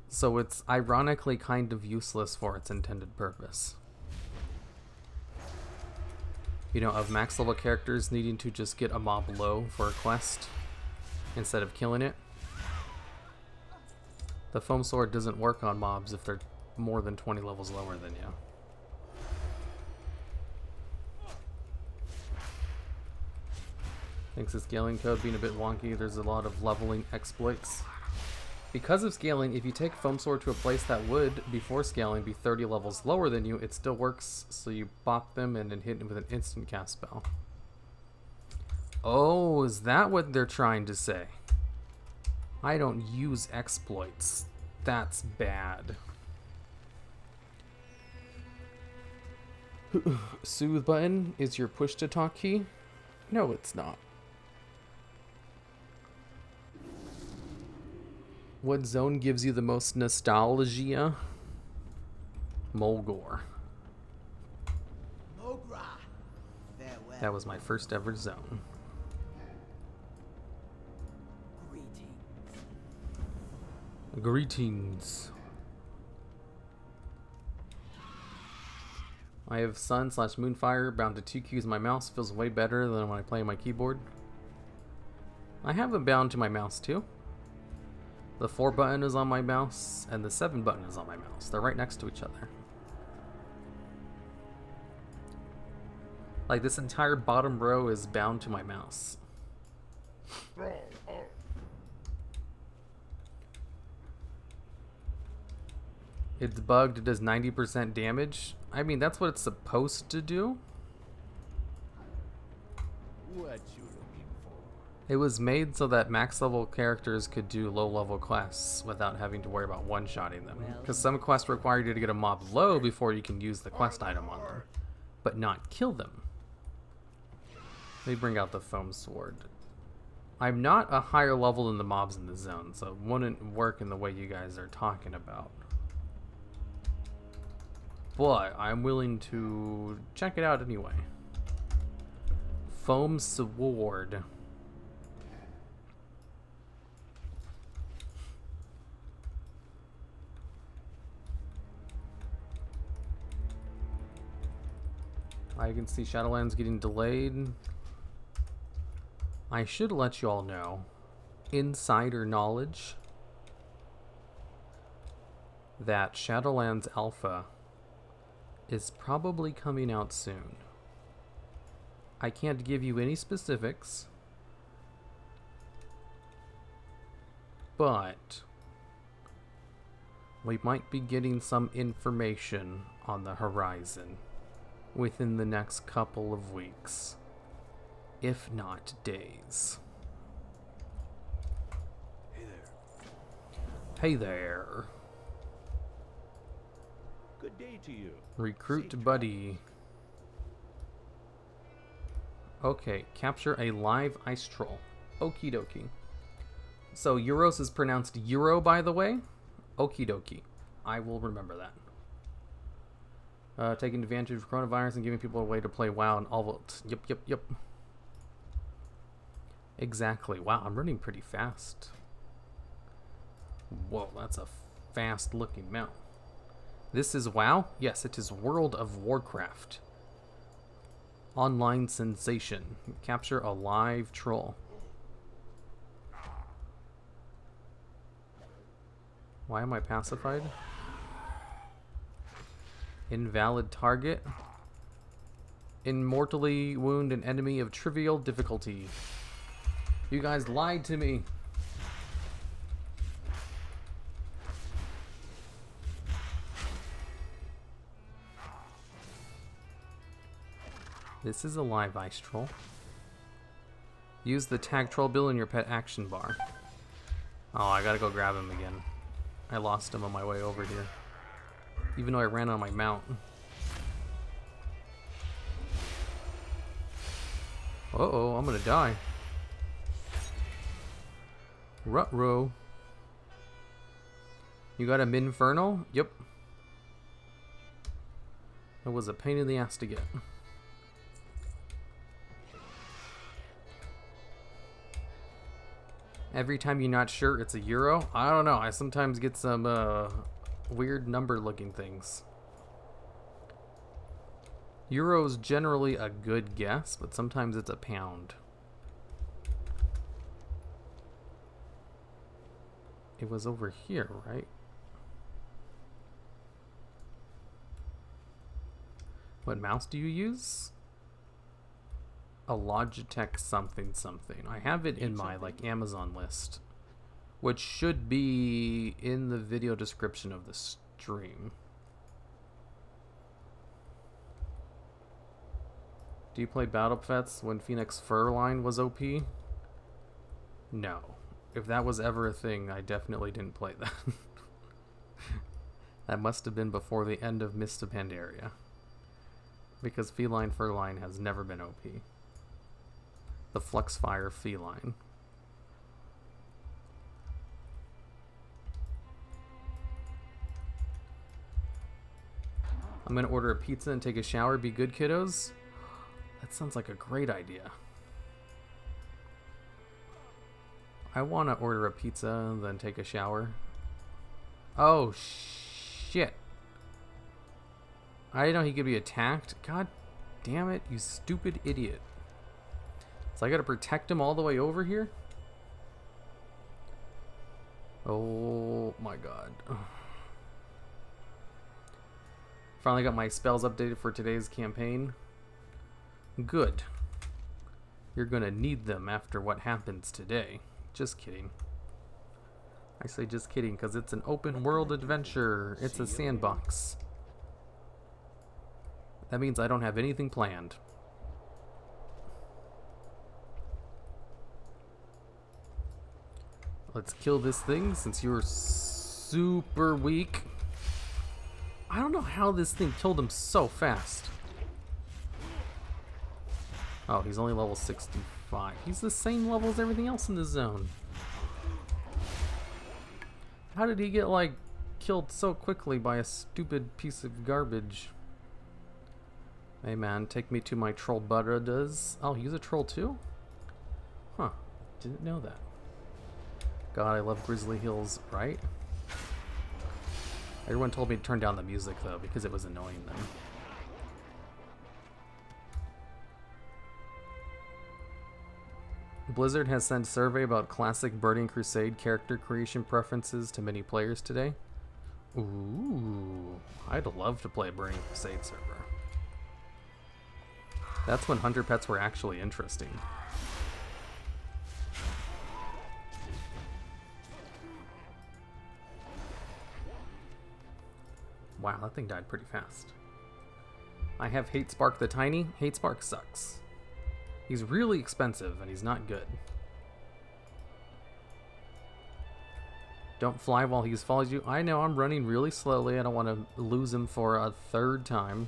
So it's ironically kind of useless for its intended purpose. You know, of max level characters needing to just get a mob low for a quest instead of killing it. The foam sword doesn't work on mobs if they're more than 20 levels lower than you. Thanks to scaling code being a bit wonky, there's a lot of leveling exploits. Because of scaling, if you take foam sword to a place that would, before scaling, be 30 levels lower than you, it still works, so you bop them and then hit them with an instant cast spell. Oh, is that what they're trying to say? I don't use exploits. That's bad. Soothe button is your push to talk key? No, it's not. What zone gives you the most nostalgia? Mulgore. That was my first ever zone. Greetings. I have Sun/Moonfire bound to 2 keys. My mouse feels way better than when I play my keyboard. I have it bound to my mouse too. The 4 button is on my mouse, and the 7 button is on my mouse. They're right next to each other. Like, this entire bottom row is bound to my mouse. It's bugged, it does 90% damage. I mean, that's what it's supposed to do. What you looking for? It was made so that max level characters could do low level quests without having to worry about one-shotting them. Because some quests require you to get a mob low before you can use the quest item on them, but not kill them. Let me bring out the foam sword. I'm not a higher level than the mobs in the zone, so it wouldn't work in the way you guys are talking about. But I'm willing to check it out anyway. Foam sword. I can see Shadowlands getting delayed. I should let you all know, insider knowledge, that Shadowlands Alpha is probably coming out soon. I can't give you any specifics, but we might be getting some information on the horizon within the next couple of weeks, if not days. Hey there. Hey there. Good day to you. Recruit Safe buddy. Okay, capture a live ice troll. Okie dokie. So Euros is pronounced Euro, by the way. Okie dokie. I will remember that. Taking advantage of coronavirus and giving people a way to play WoW and all votes. Yep. Exactly. Wow, I'm running pretty fast. Whoa, that's a fast looking mount. This is WoW? Yes, it is World of Warcraft. Online sensation. Capture a live troll. Why am I pacified? Invalid target. Immortally wound an enemy of trivial difficulty. You guys lied to me. This is a live ice troll. Use the tag troll bill in your pet action bar. Oh, I gotta go grab him again. I lost him on my way over here. Even though I ran on my mount. Uh-oh, I'm gonna die. Ruh-roh. You got a Minfernal? Yep. That was a pain in the ass to get. Every time you're not sure it's a Euro? I don't know. I sometimes get some weird number looking things. Euro's generally a good guess, but sometimes it's a pound. It was over here, right? What mouse do you use? A Logitech something. I have it in my Amazon list, which should be in the video description of the stream. Do you play Battle Pets when Phoenix Furline was OP? No. If that was ever a thing, I definitely didn't play that. That must have been before the end of Mist of Pandaria, because Feline Furline has never been OP. The Fluxfire Feline. I'm gonna order a pizza and take a shower. Be good, kiddos. That sounds like a great idea. I want to order a pizza and then take a shower. Oh, shit. I didn't know he could be attacked. God damn it, you stupid idiot. So I gotta protect him all the way over here? Oh my god. Finally got my spells updated for today's campaign. Good. You're gonna need them after what happens today. Just kidding. I say just kidding because it's an open world adventure. It's a sandbox. That means I don't have anything planned. Let's kill this thing since you're super weak. I don't know how this thing killed him so fast. Oh, he's only level 65. He's the same level as everything else in the zone. How did he get, like, killed so quickly by a stupid piece of garbage? Hey man, take me to my troll butter does. Oh, he's a troll too? Huh, didn't know that. God, I love Grizzly Hills, right? Everyone told me to turn down the music though, because it was annoying them. Blizzard has sent a survey about classic Burning Crusade character creation preferences to many players today. Ooh, I'd love to play a Burning Crusade server. That's when Hunter Pets were actually interesting. Wow, that thing died pretty fast. I have Hate Spark the Tiny. Hate Spark sucks. He's really expensive and he's not good. Don't fly while he follows you. I know, I'm running really slowly. I don't want to lose him for a third time.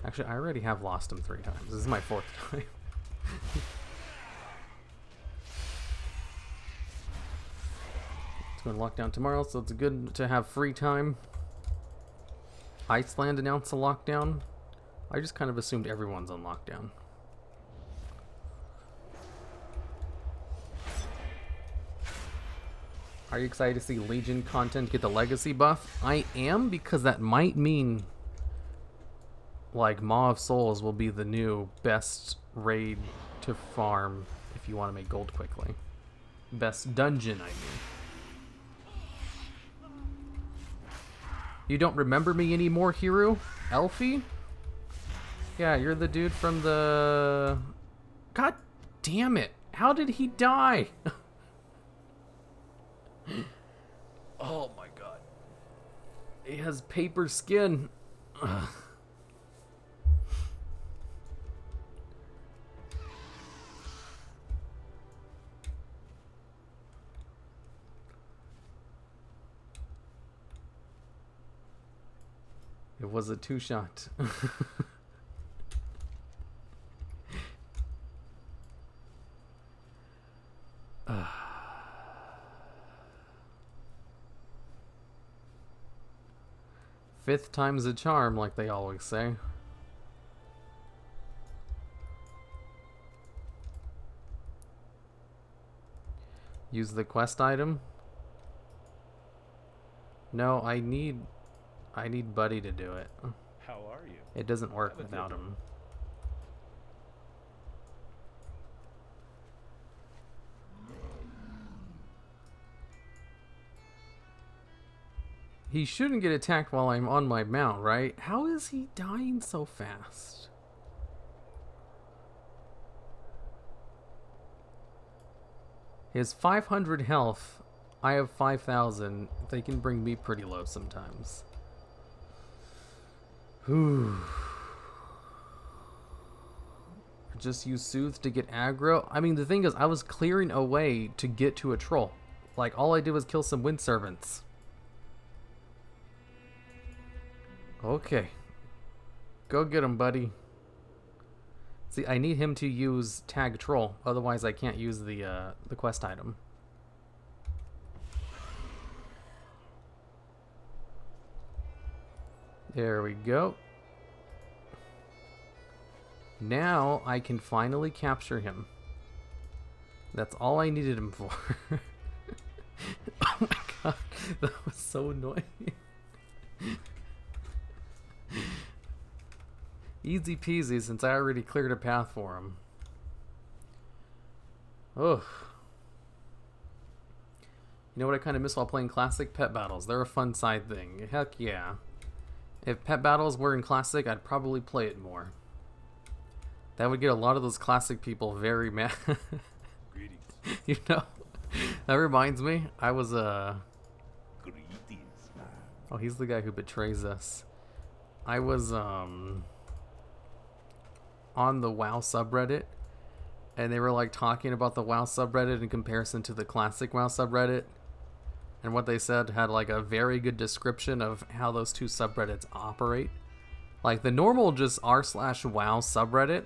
Actually, I already have lost him 3 times. This is my 4th time. It's going to lockdown tomorrow, so it's good to have free time. Iceland announced a lockdown. I just kind of assumed everyone's on lockdown. Are you excited to see Legion content get the legacy buff? I am, because that might mean like Maw of Souls will be the new best raid to farm if you want to make gold quickly. Best dungeon, I mean. You don't remember me anymore, Hiru? Elfie? Yeah, you're the dude from the... God damn it. How did he die? Oh my god. He has paper skin. Ugh. It was a 2-shot. Fifth time's a charm, like they always say. Use the quest item? No, I need Buddy to do it. How are you? It doesn't work without him. He shouldn't get attacked while I'm on my mount, right? How is he dying so fast? He has 500 health. I have 5,000. They can bring me pretty low sometimes. Whew. Just use Soothe to get aggro. I mean, the thing is, I was clearing a way to get to a troll. Like, all I did was kill some wind servants. Okay. Go get him, buddy. See, I need him to use tag troll. Otherwise, I can't use the quest item. There we go. Now I can finally capture him. That's all I needed him for. Oh my god, that was so annoying. Easy peasy, since I already cleared a path for him. Ugh. You know what I kind of miss while playing Classic? Pet battles. They're a fun side thing. Heck yeah. If pet battles were in Classic, I'd probably play it more. That would get a lot of those Classic people very mad. Greetings. You know, that reminds me, I was, Greetings. oh, he's the guy who betrays us. I was, on the WoW subreddit, and they were like talking about the WoW subreddit in comparison to the classic WoW subreddit. And what they said had like a very good description of how those two subreddits operate. Like the normal just r/WoW subreddit,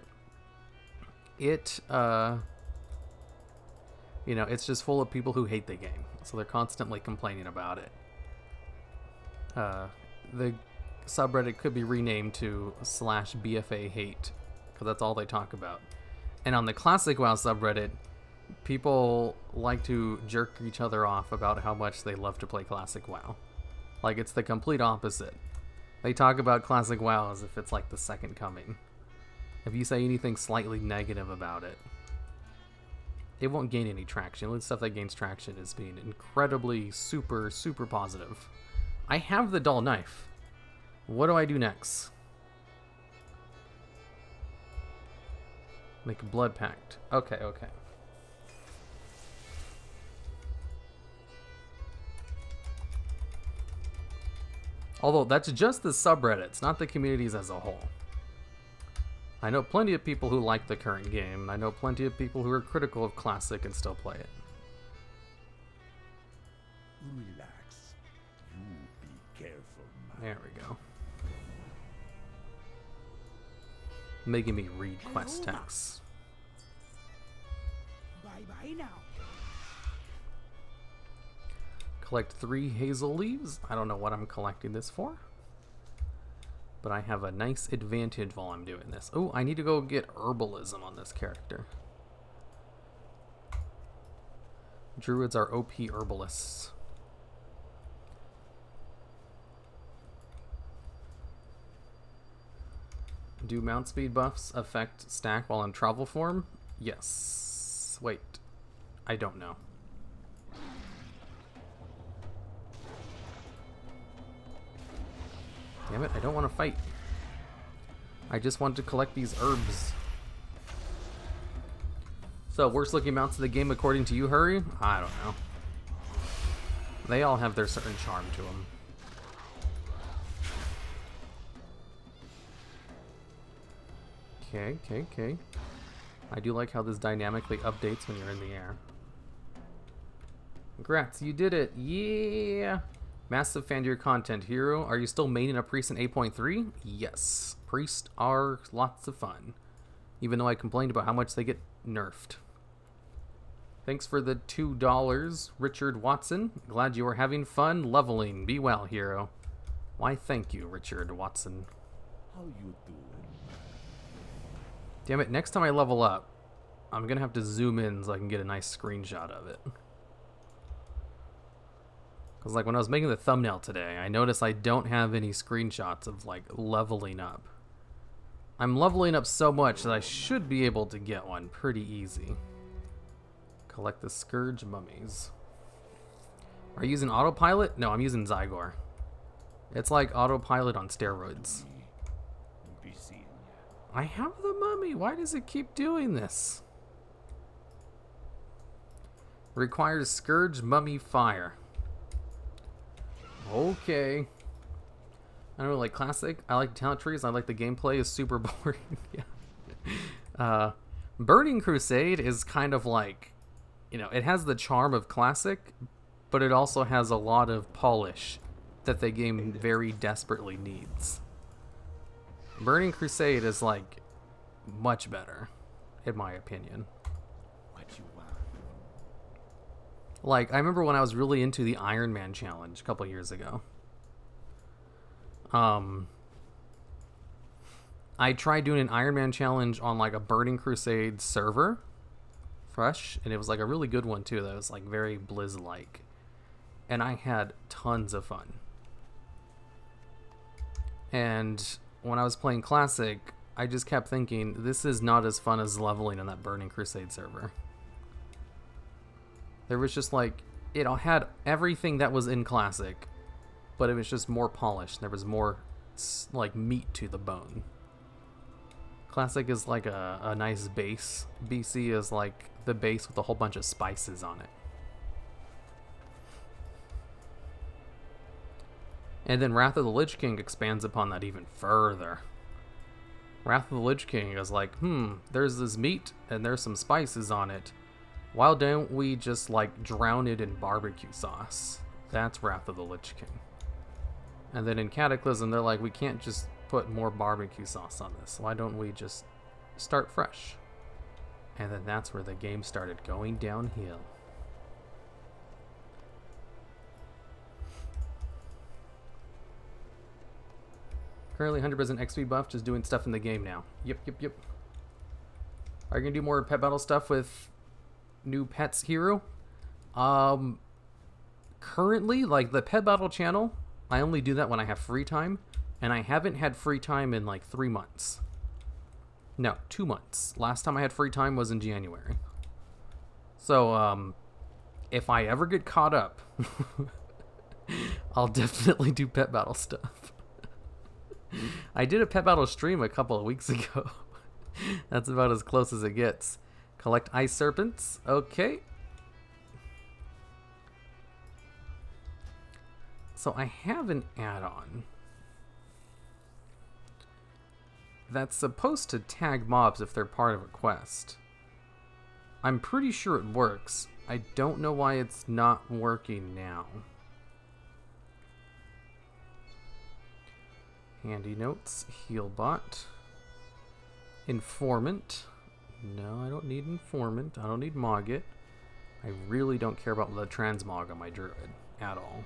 it you know, it's just full of people who hate the game, so they're constantly complaining about it. The subreddit could be renamed to /BfA hate, because that's all they talk about. And on the classic WoW subreddit, people like to jerk each other off about how much they love to play classic WoW. Like, it's the complete opposite. They talk about classic WoW as if it's like the second coming. If you say anything slightly negative about it, it won't gain any traction. The only stuff that gains traction is being incredibly super positive. I have the dull knife. What do I do next? Make a blood pact. Okay. Although that's just the subreddits, not the communities as a whole. I know plenty of people who like the current game, and I know plenty of people who are critical of classic and still play it. Relax. You be careful, man. There we go. Making me read quest texts. Bye-bye now. Collect 3 hazel leaves. I don't know what I'm collecting this for, but I have a nice advantage while I'm doing this. Oh, I need to go get herbalism on this character. Druids are OP herbalists. Do mount speed buffs affect stack while in travel form? Yes. Wait. I don't know. Damn it, I don't want to fight. I just want to collect these herbs. So, worst looking mounts of the game according to you, Hurry? I don't know. They all have their certain charm to them. Okay. I do like how this dynamically updates when you're in the air. Congrats, you did it. Yeah. Massive fan of your content, Hero. Are you still maining a priest in 8.3? Yes. Priests are lots of fun. Even though I complained about how much they get nerfed. Thanks for the $2, Richard Watson. Glad you are having fun leveling. Be well, Hero. Why, thank you, Richard Watson. How you doing? Damn it, next time I level up, I'm gonna have to zoom in so I can get a nice screenshot of it. Because, like, when I was making the thumbnail today, I noticed I don't have any screenshots of, like, leveling up. I'm leveling up so much that I should be able to get one pretty easy. Collect the Scourge Mummies. Are you using autopilot? No, I'm using Zygor. It's like autopilot on steroids. Be seeing ya. I have the mummy. Why does it keep doing this? Requires Scourge Mummy Fire. Okay. I don't know, like classic. I like talent trees. I like the gameplay is super boring. Yeah. Burning Crusade is kind of like, you know, it has the charm of classic, but it also has a lot of polish that the game very desperately needs. Burning Crusade is like much better, in my opinion. What you want? Like, I remember when I was really into the Iron Man challenge a couple years ago. I tried doing an Iron Man challenge on like a Burning Crusade server, fresh, and it was like a really good one too. That was like very Blizz-like, and I had tons of fun. And when I was playing Classic, I just kept thinking, this is not as fun as leveling on that Burning Crusade server. There was just like, it had everything that was in Classic, but it was just more polished. There was more like meat to the bone. Classic is like a nice base. BC is like the base with a whole bunch of spices on it. And then Wrath of the Lich King expands upon that even further. Wrath of the Lich King is like, there's this meat and there's some spices on it. Why don't we just like drown it in barbecue sauce? That's Wrath of the Lich King. And then in Cataclysm, they're like, we can't just put more barbecue sauce on this. Why don't we just start fresh? And then that's where the game started going downhill. Currently 100% XP buff, just doing stuff in the game now. Yep. Are you gonna do more pet battle stuff with new pets hero? Currently, like the pet battle channel, I only do that when I have free time, and I haven't had free time in like 3 months. No, 2 months. Last time I had free time was in January. So, if I ever get caught up, I'll definitely do pet battle stuff. I did a pet battle stream a couple of weeks ago. That's about as close as it gets. Collect ice serpents. Okay. So I have an add-on that's supposed to tag mobs if they're part of a quest. I'm pretty sure it works. I don't know why it's not working now. Handy notes, heal bot, informant. No, I don't need informant. I don't need Mogget. I really don't care about the transmog on my druid at all.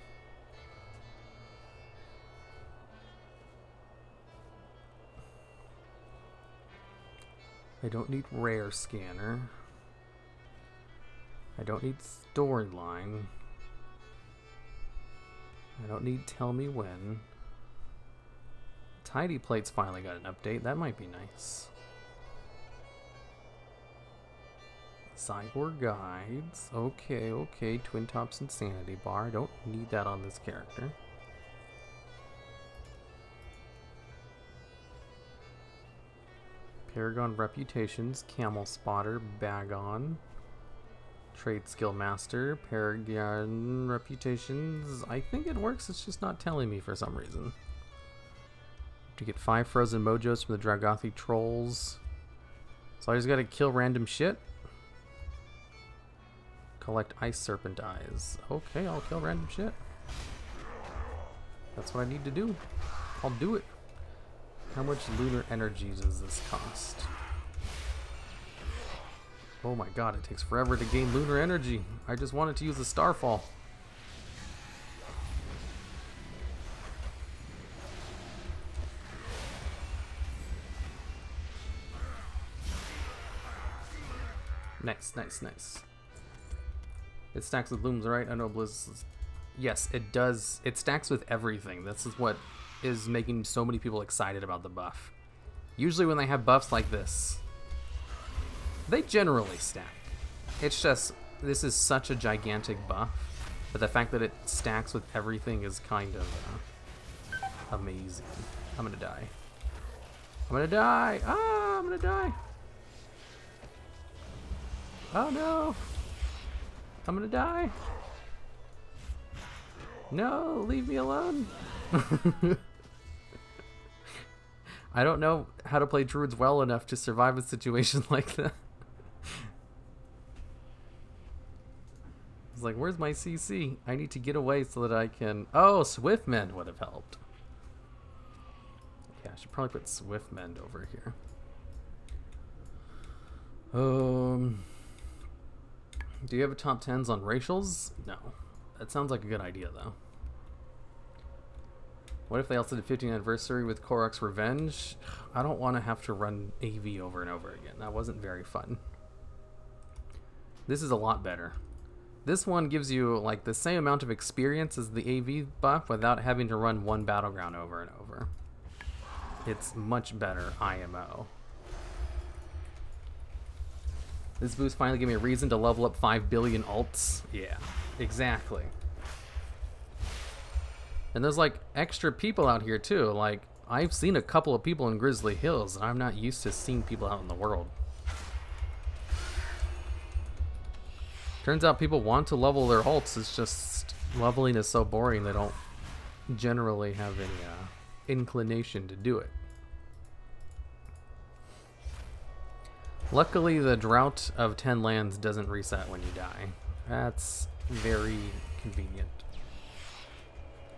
I don't need rare scanner. I don't need storyline. I don't need tell me when. Tidy plates finally got an update. That might be nice. Cyborg guides. Okay. Twin Tops Insanity Bar. Don't need that on this character. Paragon Reputations. Camel Spotter. Bagon. Trade Skill Master. Paragon Reputations. I think it works. It's just not telling me for some reason. To get 5 frozen mojos from the Dragothi trolls. So I just gotta kill random shit. Collect ice serpent eyes. Okay, I'll kill random shit. That's what I need to do. I'll do it. How much lunar energy does this cost? Oh my god, it takes forever to gain lunar energy. I just wanted to use the Starfall. Nice. It stacks with looms, right? I know Blizz. Yes, it does. It stacks with everything. This is what is making so many people excited about the buff. Usually when they have buffs like this, they generally stack. It's just, this is such a gigantic buff, but the fact that it stacks with everything is kind of amazing. I'm gonna die. I'm gonna die! Ah, I'm gonna die! Oh no! I'm gonna die! No, leave me alone! I don't know how to play druids well enough to survive a situation like that. It's like, where's my CC? I need to get away so that I can... Oh, Swiftmend would have helped. Yeah, I should probably put Swiftmend over here. Do you have a top 10s on racials? No. That sounds like a good idea, though. What if they also did 15th anniversary with Korok's Revenge? I don't want to have to run AV over and over again. That wasn't very fun. This is a lot better. This one gives you like the same amount of experience as the AV buff without having to run one battleground over and over. It's much better IMO. This boost finally gave me a reason to level up 5 billion alts. Yeah, exactly. And there's like extra people out here too. Like, I've seen a couple of people in Grizzly Hills, and I'm not used to seeing people out in the world. Turns out people want to level their alts. It's just leveling is so boring they don't generally have any inclination to do it. Luckily, the drought of 10 lands doesn't reset when you die. That's very convenient.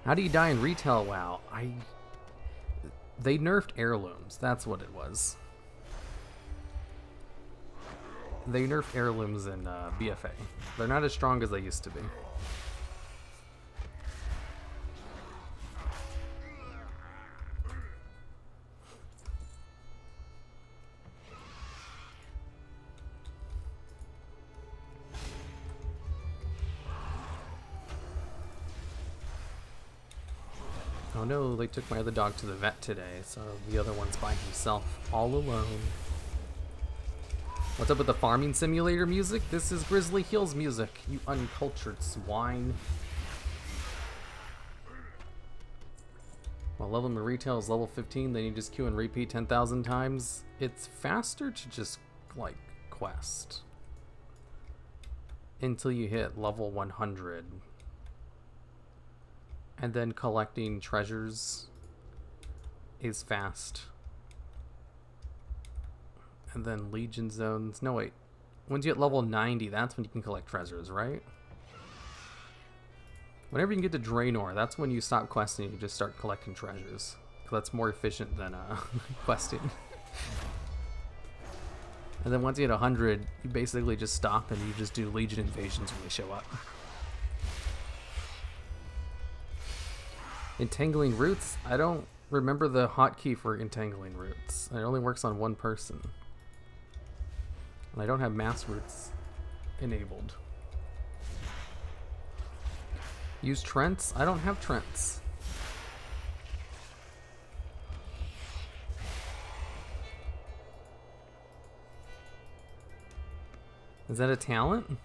How do you die in retail WoW? They nerfed heirlooms. That's what it was. They nerfed heirlooms in BfA. They're not as strong as they used to be. Oh no, they took my other dog to the vet today, so the other one's by himself, all alone. What's up with the farming simulator music? This is Grizzly Hills music, you uncultured swine. While level in retail is level 15, then you just queue and repeat 10,000 times. It's faster to just, like, quest. Until you hit level 100. And then collecting treasures is fast. And then Legion zones. No, wait. Once you hit level 90, that's when you can collect treasures, right? Whenever you can get to Draenor, that's when you stop questing and you just start collecting treasures. Because that's more efficient than questing. And then once you hit 100, you basically just stop and you just do Legion invasions when they show up. Entangling roots? I don't remember the hotkey for entangling roots. It only works on one person. And I don't have mass roots enabled. Use Trents? I don't have Trents. Is that a talent?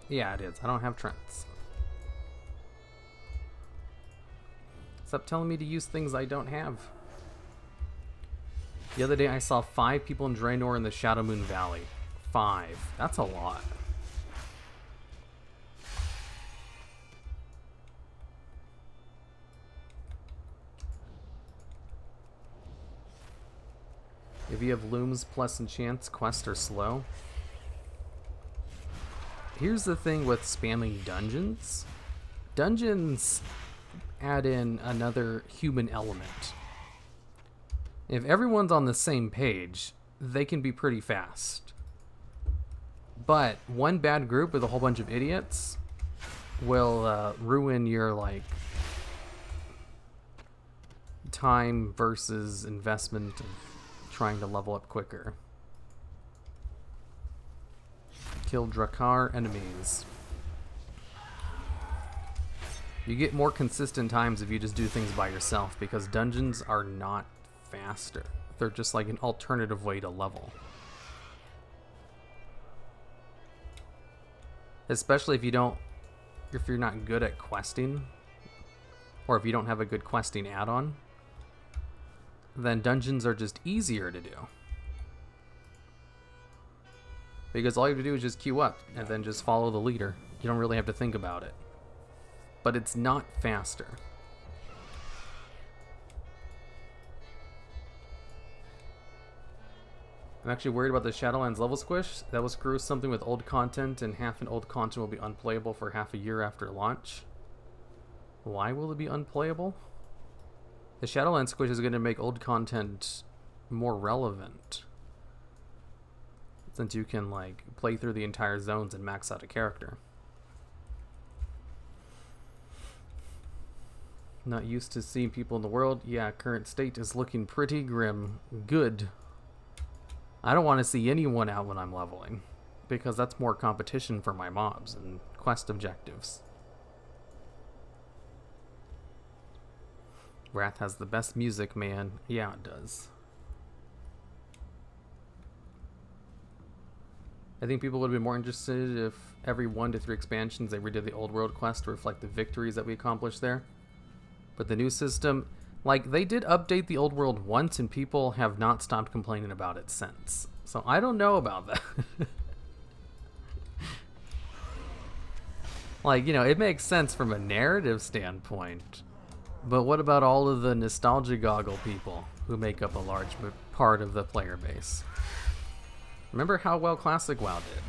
Yeah, it is. I don't have Trents. Stop telling me to use things I don't have. The other day I saw 5 people in Draenor in the Shadow Moon Valley. 5. That's a lot. If you have looms plus enchants, quests are slow. Here's the thing with spamming dungeons. Dungeons add in another human element. If everyone's on the same page, they can be pretty fast. But one bad group with a whole bunch of idiots will ruin your, like, time versus investment of trying to level up quicker. Kill Drakkar enemies. You get more consistent times if you just do things by yourself, because dungeons are not faster. They're just like an alternative way to level. Especially if you're not good at questing, or if you don't have a good questing add-on, then dungeons are just easier to do. Because all you have to do is just queue up and then just follow the leader. You don't really have to think about it. But it's not faster. I'm actually worried about the Shadowlands level squish. That will screw something with old content, and half an old content will be unplayable for half a year after launch. Why will it be unplayable? The Shadowlands squish is going to make old content more relevant, since you can, like, play through the entire zones and max out a character. Not used to seeing people in the world. Yeah, current state is looking pretty grim. Good. I don't want to see anyone out when I'm leveling, because that's more competition for my mobs and quest objectives. Wrath has the best music, man. Yeah, it does. I think people would have been more interested if every 1 to 3 expansions they redid the old world quest to reflect the victories that we accomplished there. But the new system, like, they did update the old world once and people have not stopped complaining about it since. So I don't know about that. Like, you know, it makes sense from a narrative standpoint. But what about all of the nostalgia goggle people? who make up a large part of the player base. Remember how well Classic WoW did.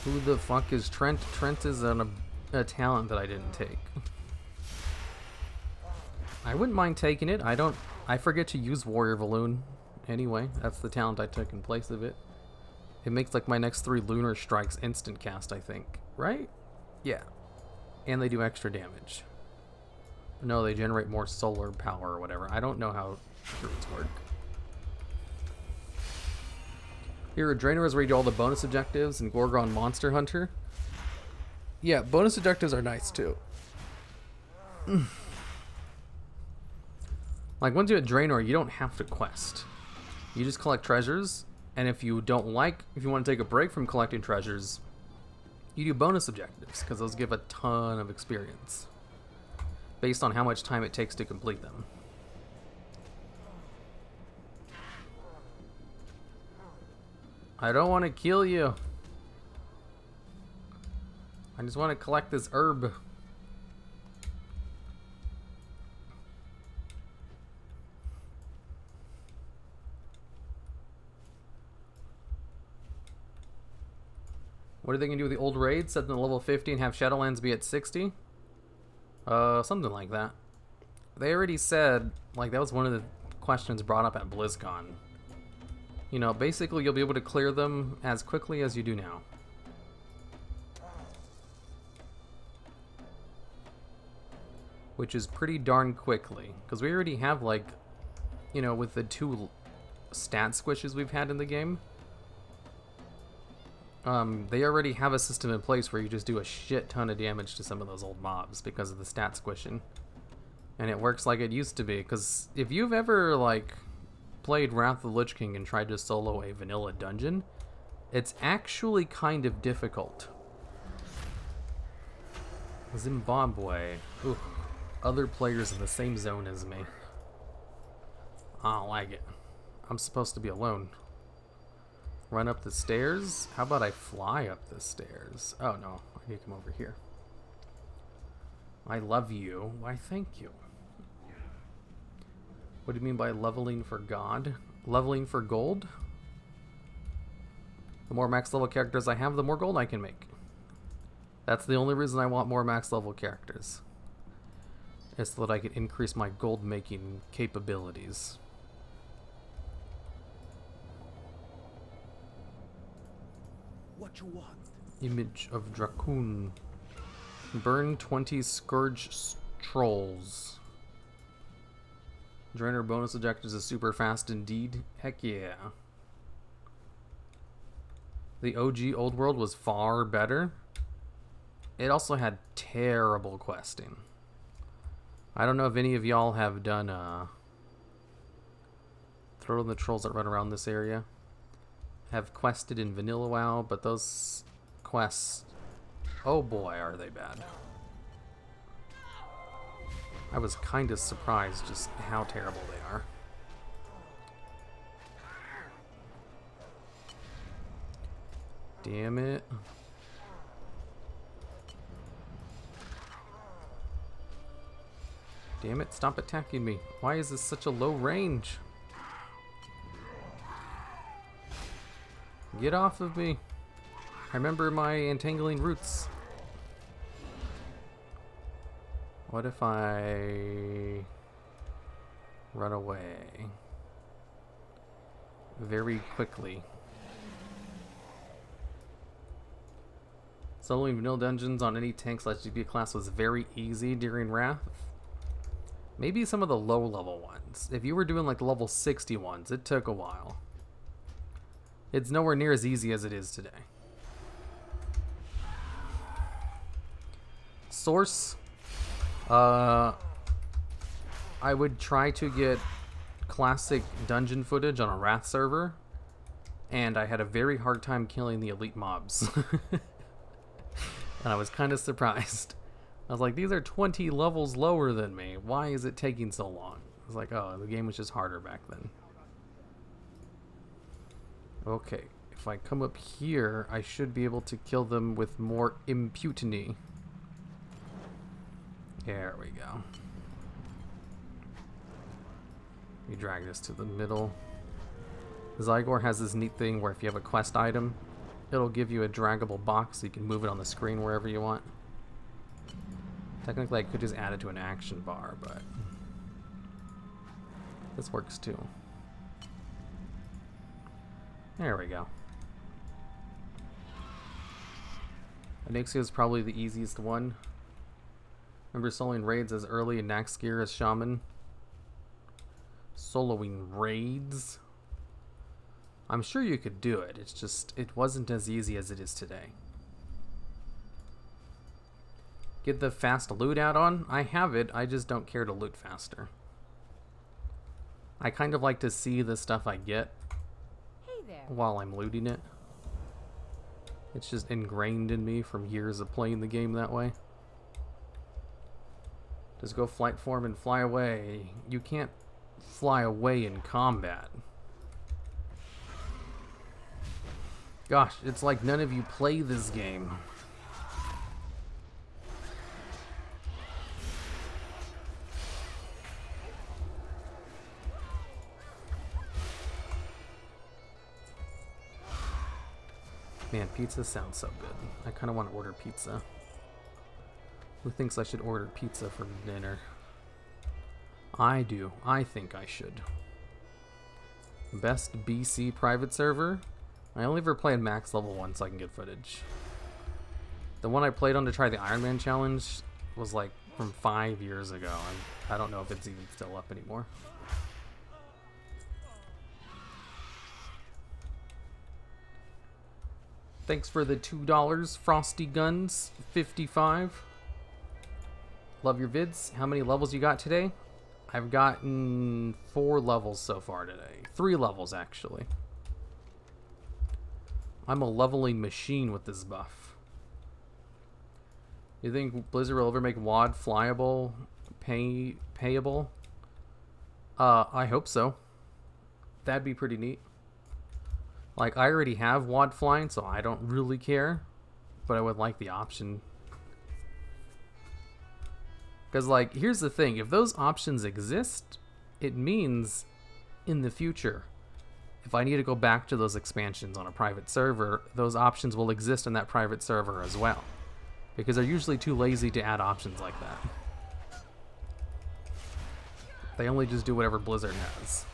Who the fuck is Trent? Trent is a talent that I didn't take. I wouldn't mind taking it. I forget to use Warrior Balloon. Anyway, that's the talent I took in place of it. It makes like my next 3 Lunar Strikes instant cast, I think. Right? Yeah. And they do extra damage. No, they generate more solar power or whatever. I don't know how druids work. Here, Draenor is where you do all the bonus objectives and Gorgon Monster Hunter. Yeah, bonus objectives are nice too. Like, once you hit Draenor, you don't have to quest. You just collect treasures, and if you want to take a break from collecting treasures, you do bonus objectives, because those give a ton of experience, based on how much time it takes to complete them. I don't want to kill you. I just want to collect this herb. What are they going to do with the old raid? Set them to level 50 and have Shadowlands be at 60? Something like that. They already said, like, that was one of the questions brought up at BlizzCon. You know, basically you'll be able to clear them as quickly as you do now. Which is pretty darn quickly. Because we already have, like, you know, with the 2 stat squishes we've had in the game, they already have a system in place where you just do a shit ton of damage to some of those old mobs because of the stat squishing. And it works like it used to be, because if you've ever, like, played Wrath of the Lich King and tried to solo a vanilla dungeon, it's actually kind of difficult. Zimbabwe. Ooh, other players in the same zone as me. I don't like it. I'm supposed to be alone. Run up the stairs? How about I fly up the stairs? Oh no, I need to come over here. I love you. Why, thank you. What do you mean by leveling for God? Leveling for gold? The more max level characters I have, the more gold I can make. That's the only reason I want more max level characters. Is so that I can increase my gold making capabilities. What you want? Image of Dracoon. Burn 20 Scourge Trolls. Draenor bonus objectives is super fast indeed. Heck yeah. The OG Old World was far better. It also had terrible questing. I don't know if any of y'all have done Throw in the trolls that run around this area. Have quested in Vanilla WoW, but those quests, oh boy, are they bad. I was kind of surprised just how terrible they are. Damn it. Damn it, stop attacking me. Why is this such a low range? Get off of me. I remember my entangling roots. What if I run away very quickly? Soloing vanilla dungeons on any tank/GP class was very easy during Wrath. Maybe some of the low level ones. If you were doing like the level 60 ones, it took a while. It's nowhere near as easy as it is today. Source. I would try to get classic dungeon footage on a Wrath server, and I had a very hard time killing the elite mobs. And I was kind of surprised. I was like, these are 20 levels lower than me. Why is it taking so long? I was like, oh, the game was just harder back then. Okay, if I come up here, I should be able to kill them with more imputiny. There we go. We drag this to the middle. Zygor has this neat thing where if you have a quest item, it'll give you a draggable box so you can move it on the screen wherever you want. Technically, I could just add it to an action bar, but this works too. There we go. Anixia is probably the easiest one. Remember soloing raids as early and Nax gear as Shaman? Soloing raids? I'm sure you could do it, it's just, it wasn't as easy as it is today. Get the fast loot add-on? I have it, I just don't care to loot faster. I kind of like to see the stuff I get while I'm looting it. It's just ingrained in me from years of playing the game that way. Just go flight form and fly away. You can't fly away in combat. Gosh, it's like none of you play this game. Man, pizza sounds so good. I kind of want to order pizza. Who thinks I should order pizza for dinner? I do. I think I should. Best BC private server? I only ever played max level 1 so I can get footage. The one I played on to try the Iron Man challenge was like from 5 years ago. I don't know if it's even still up anymore. Thanks for the $2, Frosty Guns 55. Love your vids. How many levels you got today? I've gotten 4 levels so far today. 3 levels, actually. I'm a leveling machine with this buff. You think Blizzard will ever make WoD flyable, payable? I hope so. That'd be pretty neat. Like, I already have WoD flying, so I don't really care. But I would like the option. Because, like, here's the thing. If those options exist, it means in the future, if I need to go back to those expansions on a private server, those options will exist in that private server as well. Because they're usually too lazy to add options like that. They only just do whatever Blizzard has.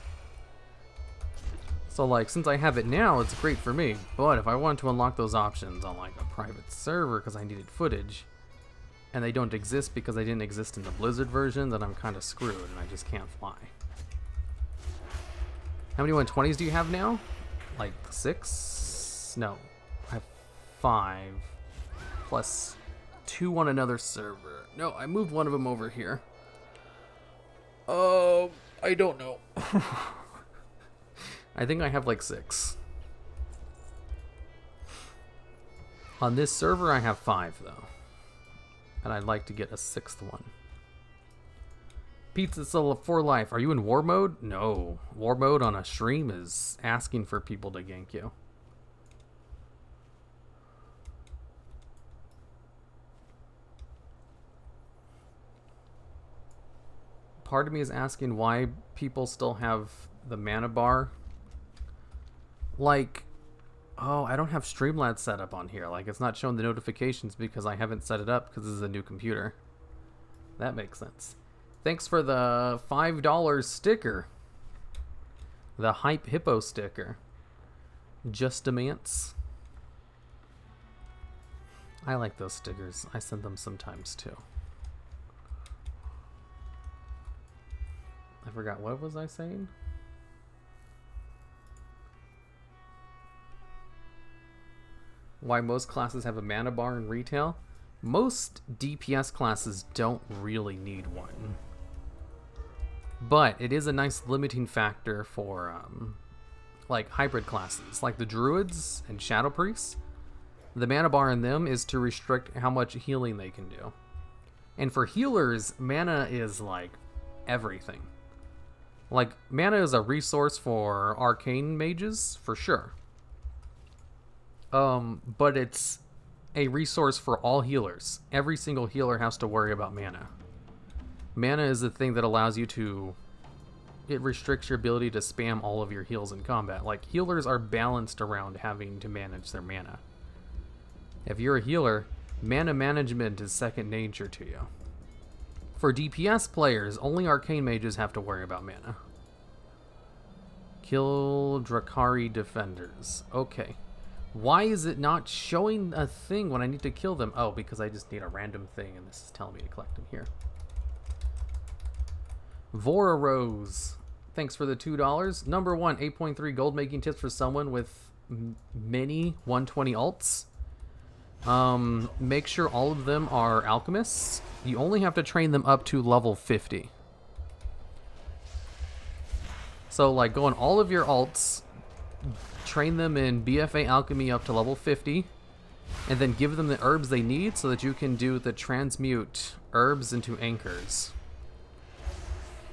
So, like, since I have it now, it's great for me. But if I want to unlock those options on, like, a private server because I needed footage, and they don't exist because they didn't exist in the Blizzard version, then I'm kind of screwed and I just can't fly. How many 120s do you have now? Like 6? No. I have 5. Plus 2 on another server. No, I moved one of them over here. I don't know. I think I have like 6. On this server, I have 5 though. And I'd like to get a 6th one. Pizza Soul for life. Are you in war mode? No. War mode on a stream is asking for people to gank you. Part of me is asking why people still have the mana bar. Like, oh, I don't have Streamlabs set up on here. Like, it's not showing the notifications because I haven't set it up because this is a new computer. That makes sense. Thanks for the $5 sticker. The Hype Hippo sticker. Justamance. I like those stickers. I send them sometimes too. I forgot, what was I saying? Why most classes have a mana bar in retail? Most DPS classes don't really need one. But it is a nice limiting factor for like hybrid classes, like the druids and shadow priests. The mana bar in them is to restrict how much healing they can do. And for healers, mana is like everything. Like, mana is a resource for arcane mages, for sure. But it's a resource for all healers. Every single healer has to worry about mana. Mana is the thing that allows you to... It restricts your ability to spam all of your heals in combat. Like, healers are balanced around having to manage their mana. If you're a healer, mana management is second nature to you. For DPS players, only arcane mages have to worry about mana. Kill Drakari defenders. Okay. Why is it not showing a thing when I need to kill them? Oh, because I just need a random thing, and this is telling me to collect them here. Vora Rose. Thanks for the $2. Number 1, 8.3 gold making tips for someone with many 120 alts. Make sure all of them are alchemists. You only have to train them up to level 50. So, like, go on all of your alts, train them in BfA alchemy up to level 50, and then give them the herbs they need so that you can do the transmute herbs into anchors,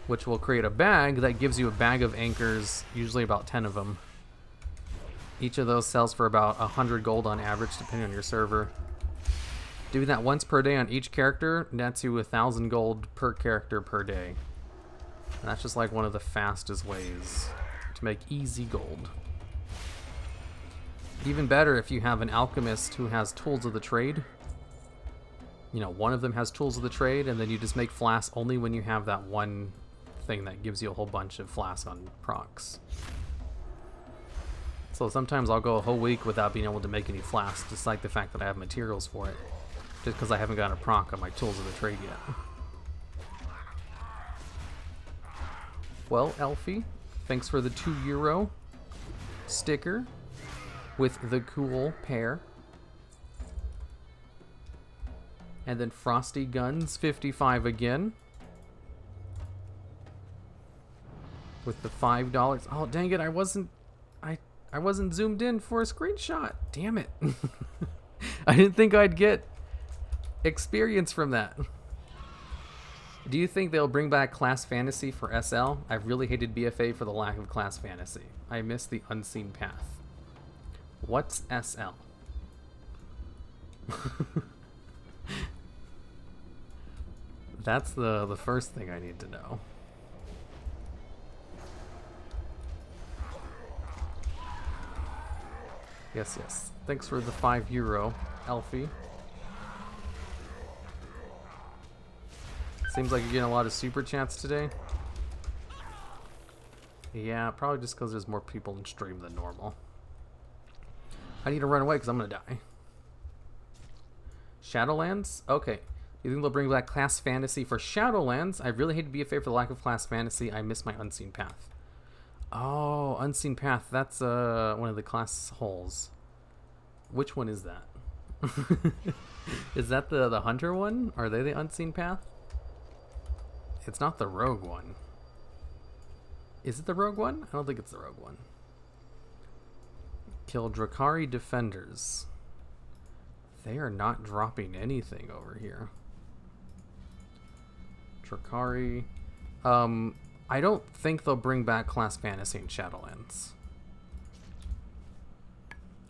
which will create a bag that gives you a bag of anchors, usually about 10 of them. Each of those sells for about 100 gold on average, depending on your server. Doing that once per day on each character nets you 1,000 gold per character per day. And that's just like one of the fastest ways to make easy gold. Even better if you have an alchemist who has tools of the trade. You know, one of them has tools of the trade, and then you just make flasks only when you have that one thing that gives you a whole bunch of flasks on procs. So sometimes I'll go a whole week without being able to make any flasks, just like the fact that I have materials for it, just because I haven't gotten a proc on my tools of the trade yet. Well, Elfie, thanks for the €2 sticker with the cool pair. And then Frosty Guns 55 again with the $5. Oh, dang it, I wasn't zoomed in for a screenshot. Damn it. I didn't think I'd get experience from that. Do you think they'll bring back class fantasy for SL? I've really hated BfA for the lack of class fantasy. I miss the unseen path. What's SL? That's the first thing I need to know. Yes, yes. Thanks for the €5, Elfie. Seems like you're getting a lot of super chats today. Yeah, probably just because there's more people in stream than normal. I need to run away because I'm going to die. Shadowlands? Okay. You think they'll bring back class fantasy for Shadowlands? I really hate to be a favor for the lack of class fantasy. I miss my unseen path. Oh, unseen path. That's one of the class holes. Which one is that? Is that the hunter one? Are they the unseen path? It's not the rogue one. Is it the rogue one? I don't think it's the rogue one. Kill Drakari defenders. They are not dropping anything over here. Drakari. I don't think they'll bring back class fantasy in Shadowlands.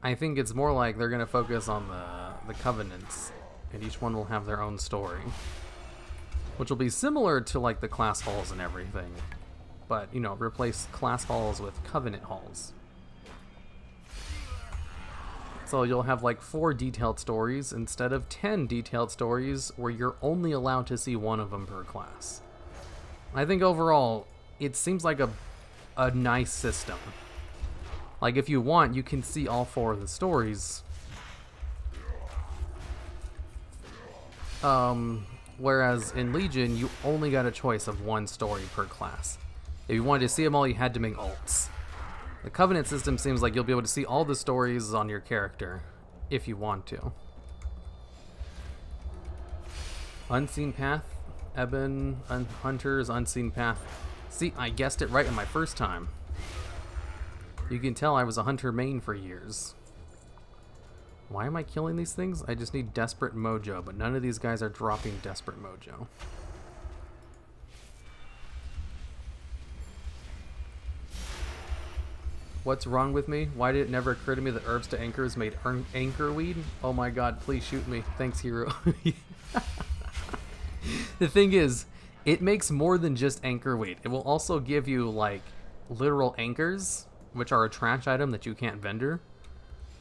I think it's more like they're going to focus on the covenants, and each one will have their own story, which will be similar to like the class halls and everything, but you know, replace class halls with covenant halls. So you'll have like 4 detailed stories instead of 10 detailed stories where you're only allowed to see one of them per class. I think overall it seems like a nice system. Like if you want, you can see all 4 of the stories. Whereas in Legion, you only got a choice of 1 story per class. If you wanted to see them all, you had to make alts. The Covenant system seems like you'll be able to see all the stories on your character, if you want to. Unseen Path, Eben, Hunters, Unseen Path. See, I guessed it right in my first time. You can tell I was a Hunter main for years. Why am I killing these things? I just need Desperate Mojo, but none of these guys are dropping Desperate Mojo. What's wrong with me? Why did it never occur to me that herbs to anchors made anchor weed? Oh my god, please shoot me. Thanks, hero. The thing is, it makes more than just anchor weed. It will also give you, like, literal anchors, which are a trash item that you can't vendor.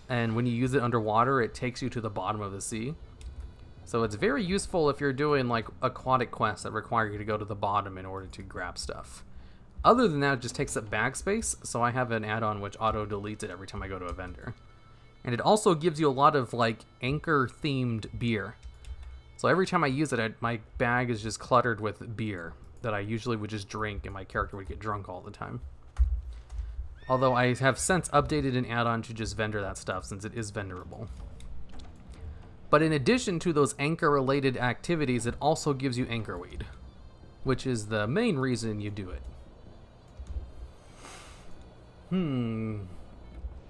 And when you use it underwater, it takes you to the bottom of the sea. So it's very useful if you're doing, like, aquatic quests that require you to go to the bottom in order to grab stuff. Other than that, it just takes up bag space, so I have an add-on which auto-deletes it every time I go to a vendor. And it also gives you a lot of, like, anchor-themed beer. So every time I use it, my bag is just cluttered with beer that I usually would just drink, and my character would get drunk all the time. Although I have since updated an add-on to just vendor that stuff, since it is vendorable. But in addition to those anchor-related activities, it also gives you anchor weed, which is the main reason you do it.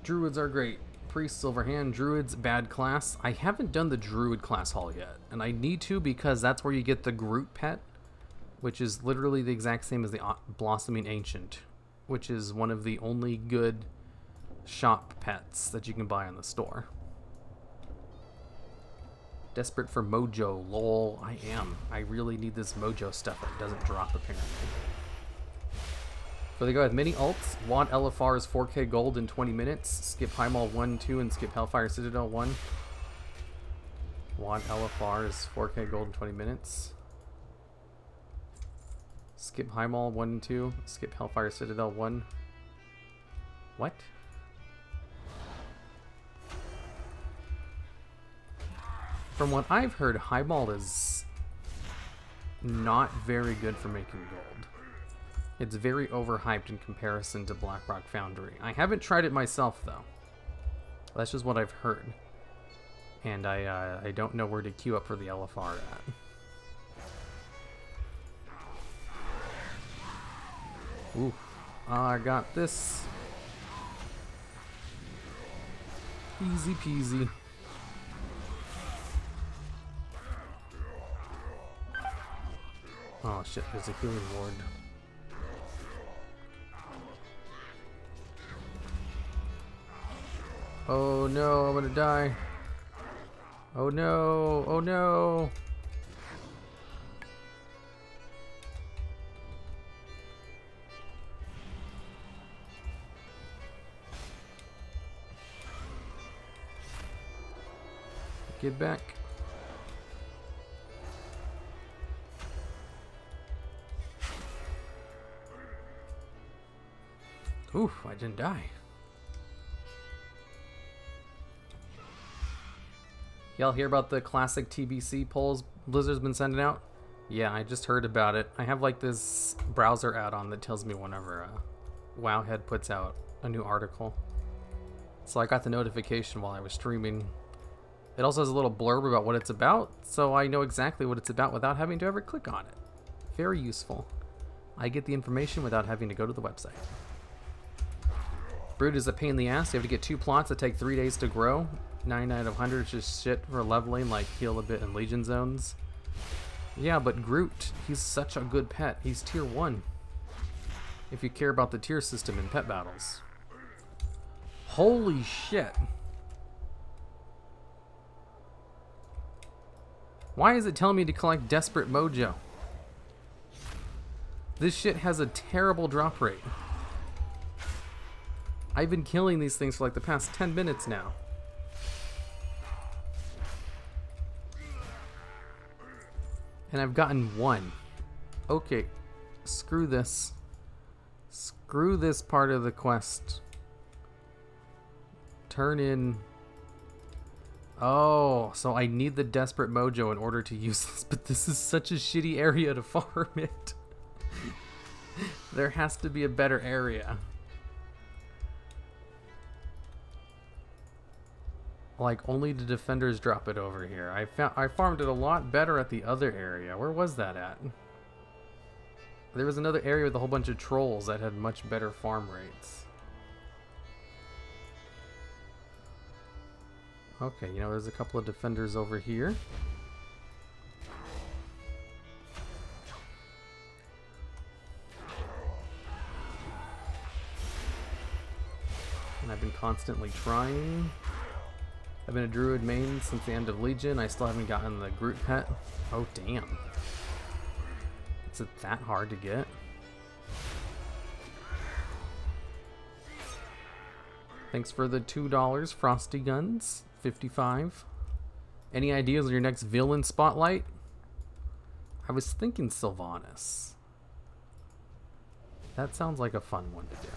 Druids are great. Priest, Silverhand, Druids, bad class. I haven't done the Druid class haul yet, and I need to because that's where you get the Groot pet, which is literally the exact same as the Blossoming Ancient, which is one of the only good shop pets that you can buy in the store. Desperate for mojo, lol. I am. I really need this mojo stuff that doesn't drop, apparently. So they go with mini ults. Want LFR is 4k gold in 20 minutes. Skip Highmaul 1, 2, and skip Hellfire Citadel 1. Want LFR is 4k gold in 20 minutes. Skip Highmaul 1 and 2. Skip Hellfire Citadel 1. What? From what I've heard, Highmaul is not very good for making gold. It's very overhyped in comparison to Blackrock Foundry. I haven't tried it myself, though. That's just what I've heard. And I don't know where to queue up for the LFR at. Ooh, I got this. Easy peasy. Oh shit, there's a healing ward. Oh no, I'm gonna die. Oh no, oh no. Get back. Oof, I didn't die. Y'all hear about the classic TBC polls Blizzard's been sending out? Yeah, I just heard about it. I have like this browser add-on that tells me whenever Wowhead puts out a new article. So I got the notification while I was streaming. It also has a little blurb about what it's about, so I know exactly what it's about without having to ever click on it. Very useful. I get the information without having to go to the website. Brood is a pain in the ass. You have to get 2 plots that take 3 days to grow. 9 out of 100 is just shit for leveling, like heal a bit in Legion zones. Yeah, but Groot, he's such a good pet. He's tier 1. If you care about the tier system in pet battles. Holy shit. Why is it telling me to collect Desperate Mojo? This shit has a terrible drop rate. I've been killing these things for like the past 10 minutes now. And I've gotten 1. Okay, screw this. Screw this part of the quest. Turn in. Oh, so I need the Desperate Mojo in order to use this, but this is such a shitty area to farm it. There has to be a better area. Like, only the defenders drop it over here. I farmed it a lot better at the other area. Where was that at? There was another area with a whole bunch of trolls that had much better farm rates. Okay, you know, there's a couple of defenders over here. constantly trying. I've been a druid main since the end of Legion. I still haven't gotten the Groot pet. Oh, damn. Is it that hard to get? Thanks for the $2, Frosty Guns. 55. Any ideas on your next villain spotlight? I was thinking Sylvanas. That sounds like a fun one to do.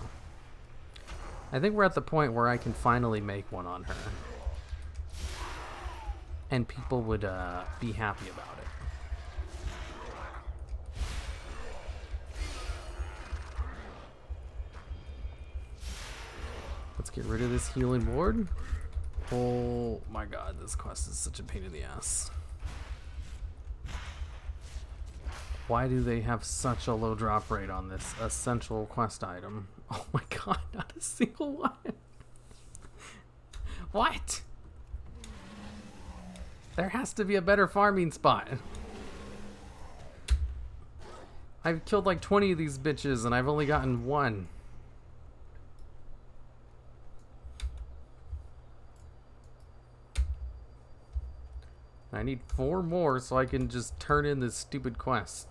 I think we're at the point where I can finally make one on her. And people would be happy about it. Let's get rid of this healing ward. Oh my god, this quest is such a pain in the ass. Why do they have such a low drop rate on this essential quest item? Oh my god, not a single one. What? There has to be a better farming spot. I've killed like 20 of these bitches and I've only gotten one. I need 4 more so I can just turn in this stupid quest.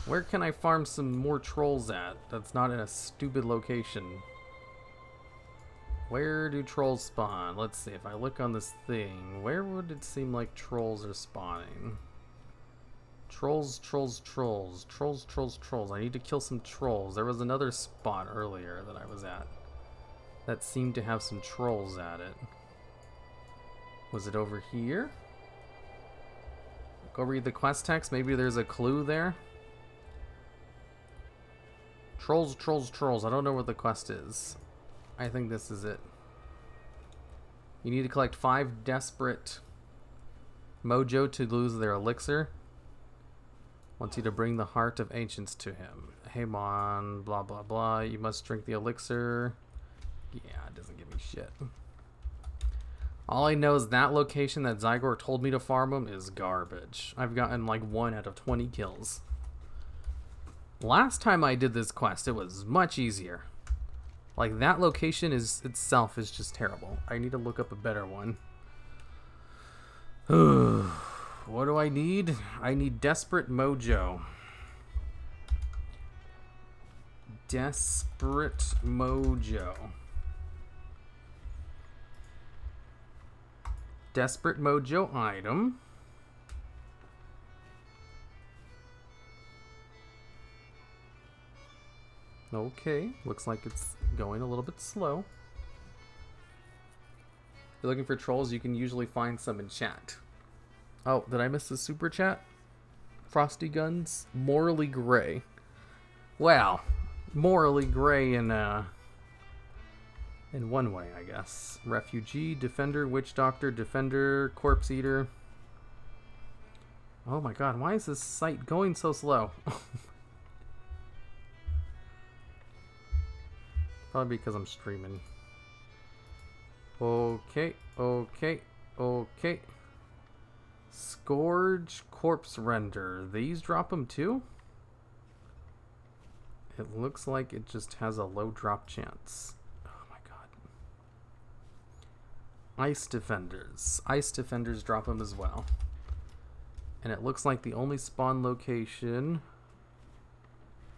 Where can I farm some more trolls at that's not in a stupid location? Where do trolls spawn? Let's see, if I look on this thing, where would it seem like trolls are spawning? Trolls, trolls, trolls, trolls, trolls, trolls. I need to kill some trolls. There was another spot earlier that I was at that seemed to have some trolls at it. Was it over here? Go read the quest text. Maybe there's a clue there. Trolls, trolls, trolls. I don't know what the quest is. I think this is it. You need to collect 5 desperate mojo to lose their elixir. Wants you to bring the heart of ancients to him. Hamon, blah blah blah. You must drink the elixir. Yeah, it doesn't give me shit. All I know is that location that Zygor told me to farm them is garbage. I've gotten like 1 out of 20 kills. Last time I did this quest, it was much easier. Like, that location itself is just terrible. I need to look up a better one. What do I need? I need Desperate Mojo. Desperate Mojo. Desperate Mojo item. Okay, looks like it's going a little bit slow. If you're looking for trolls, you can usually find some in chat. Oh, did I miss the super chat? Frosty Guns, morally gray. Well, morally gray in one way, I guess. Refugee, defender, witch doctor, defender, corpse eater. Oh my god, why is this site going so slow? Probably because I'm streaming. Okay, okay, okay. Scourge, corpse render. These drop them too? It looks like it just has a low drop chance. Oh my god. Ice defenders. Ice defenders drop them as well. And it looks like the only spawn location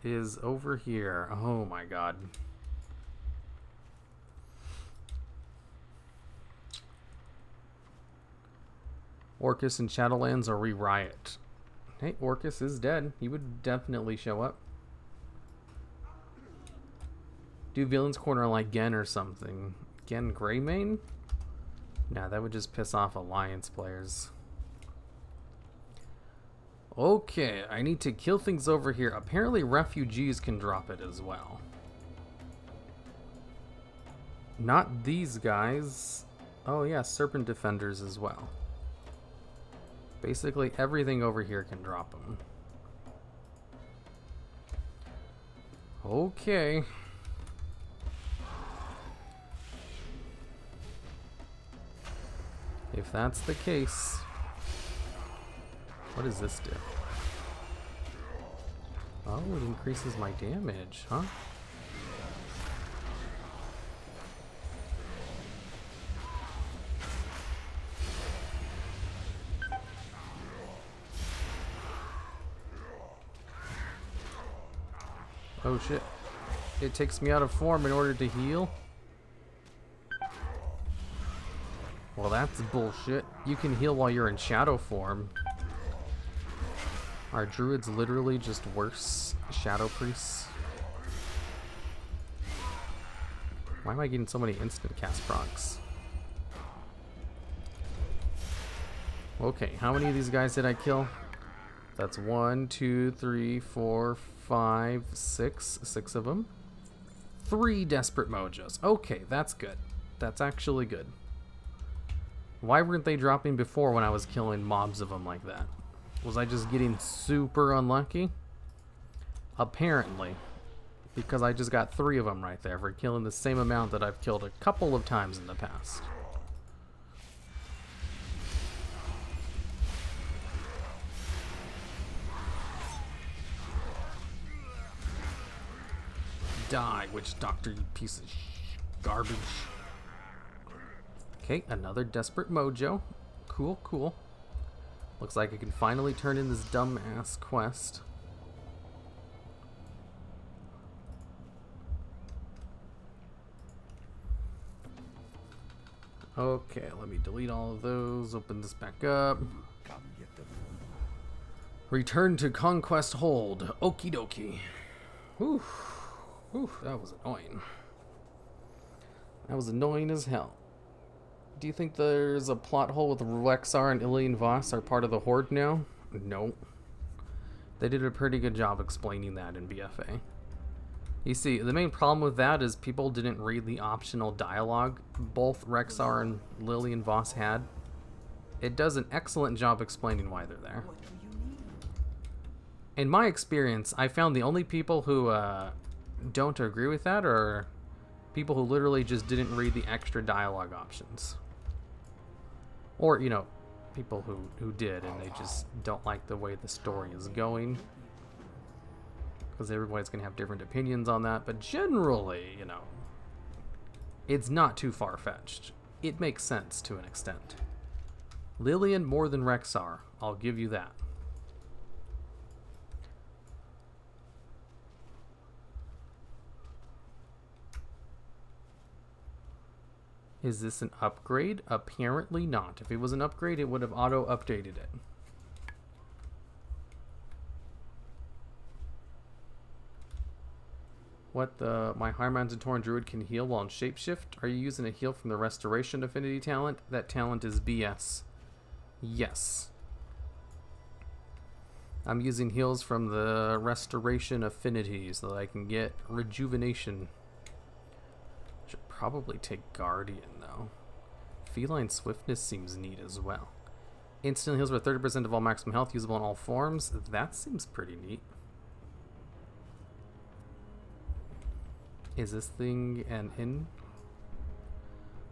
is over here. Oh my god. Orcus and Shadowlands or re-riot. Hey, Orcus is dead. He would definitely show up. Do Villain's Corner like Gen or something. Gen Greymane? Nah, that would just piss off Alliance players. Okay, I need to kill things over here. Apparently refugees can drop it as well. Not these guys. Oh yeah, Serpent Defenders as well. Basically everything over here can drop them. Okay. If that's the case. What does this do? Oh, it increases my damage, huh? Oh shit. It takes me out of form in order to heal? Well, that's bullshit. You can heal while you're in shadow form. Are druids literally just worse shadow priests? Why am I getting so many instant cast procs? Okay, how many of these guys did I kill? That's 1, 2, 3, 4, 5, 6. 6 of them. 3 desperate mojos. Okay, that's good. That's actually good. Why weren't they dropping before when I was killing mobs of them like that? Was I just getting super unlucky? Apparently. Because I just got 3 of them right there for killing the same amount that I've killed a couple of times in the past. Die, witch doctor, you piece of garbage. Okay, another desperate mojo. Cool, cool. Looks like I can finally turn in this dumb-ass quest. Okay, let me delete all of those. Open this back up. Come get them. Return to Conquest Hold. Okie dokie. Whew. Whew, that was annoying. That was annoying as hell. Do you think there's a plot hole with Rexar and Ilian Voss are part of the Horde now? No. They did a pretty good job explaining that in BfA. You see, the main problem with that is people didn't read the optional dialogue both Rexar and Lillian Voss had. It does an excellent job explaining why they're there. In my experience, I found the only people who don't agree with that are people who literally just didn't read the extra dialogue options. Or, you know, people who did and they just don't like the way the story is going. Because everybody's going to have different opinions on that. But generally, you know, it's not too far-fetched. It makes sense to an extent. Lillian more than Rexar, I'll give you that. Is this an upgrade? Apparently not. If it was an upgrade, it would have auto-updated it. What the... My High Mountain Torn Druid can heal while in Shapeshift? Are you using a heal from the Restoration Affinity talent? That talent is BS. Yes. I'm using heals from the Restoration Affinity so that I can get Rejuvenation. Should probably take Guardian, though. Feline Swiftness seems neat as well. Instant heals for 30% of all maximum health, usable in all forms. That seems pretty neat. Is this thing an in?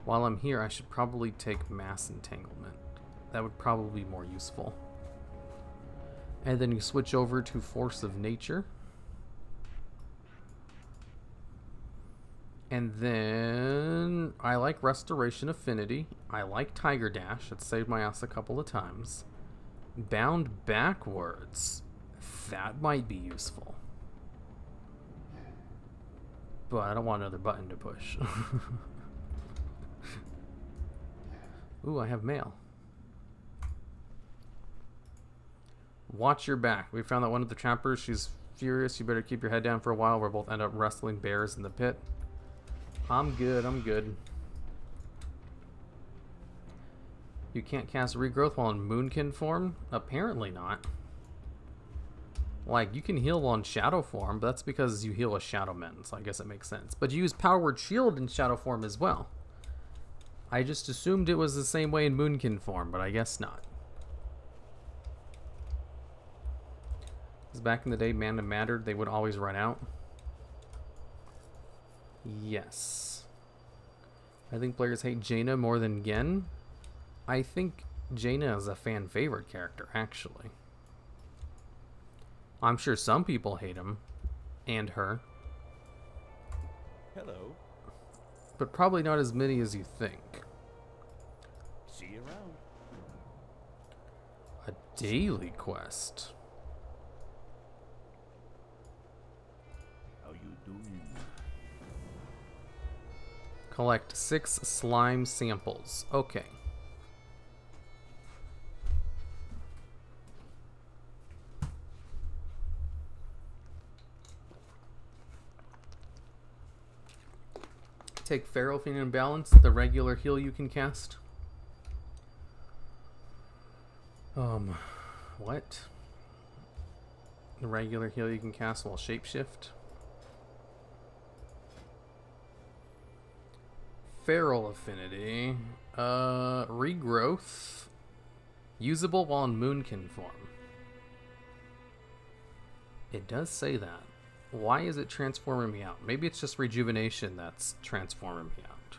While I'm here, I should probably take Mass Entanglement. That would probably be more useful. And then you switch over to Force of Nature. And then I like Restoration Affinity. I like Tiger Dash. It saved my ass a couple of times. Bound Backwards. That might be useful. But I don't want another button to push. Ooh, I have mail. Watch your back. We found that one of the trappers. She's furious. You better keep your head down for a while. We'll both end up wrestling bears in the pit. I'm good. I'm good. You can't cast Regrowth while in Moonkin form? Apparently not. Like, you can heal while in Shadow form, but that's because you heal a Shadow Men, so I guess it makes sense. But you use Power Word Shield in Shadow form as well. I just assumed it was the same way in Moonkin form, but I guess not. Because back in the day, mana mattered, they would always run out. Yes. I think players hate Jaina more than Gen. I think Jaina is a fan favorite character, actually. I'm sure some people hate him and her, Hello. but probably not as many as you think. See you around. A daily quest. How you doing? Collect 6 slime samples. Okay. Take Feral Fiend and Balance, the regular heal you can cast. What? The regular heal you can cast while shapeshift. Feral Affinity. Regrowth. Usable while in Moonkin form. It does say that. Why is it transforming me out? Maybe it's just rejuvenation that's transforming me out.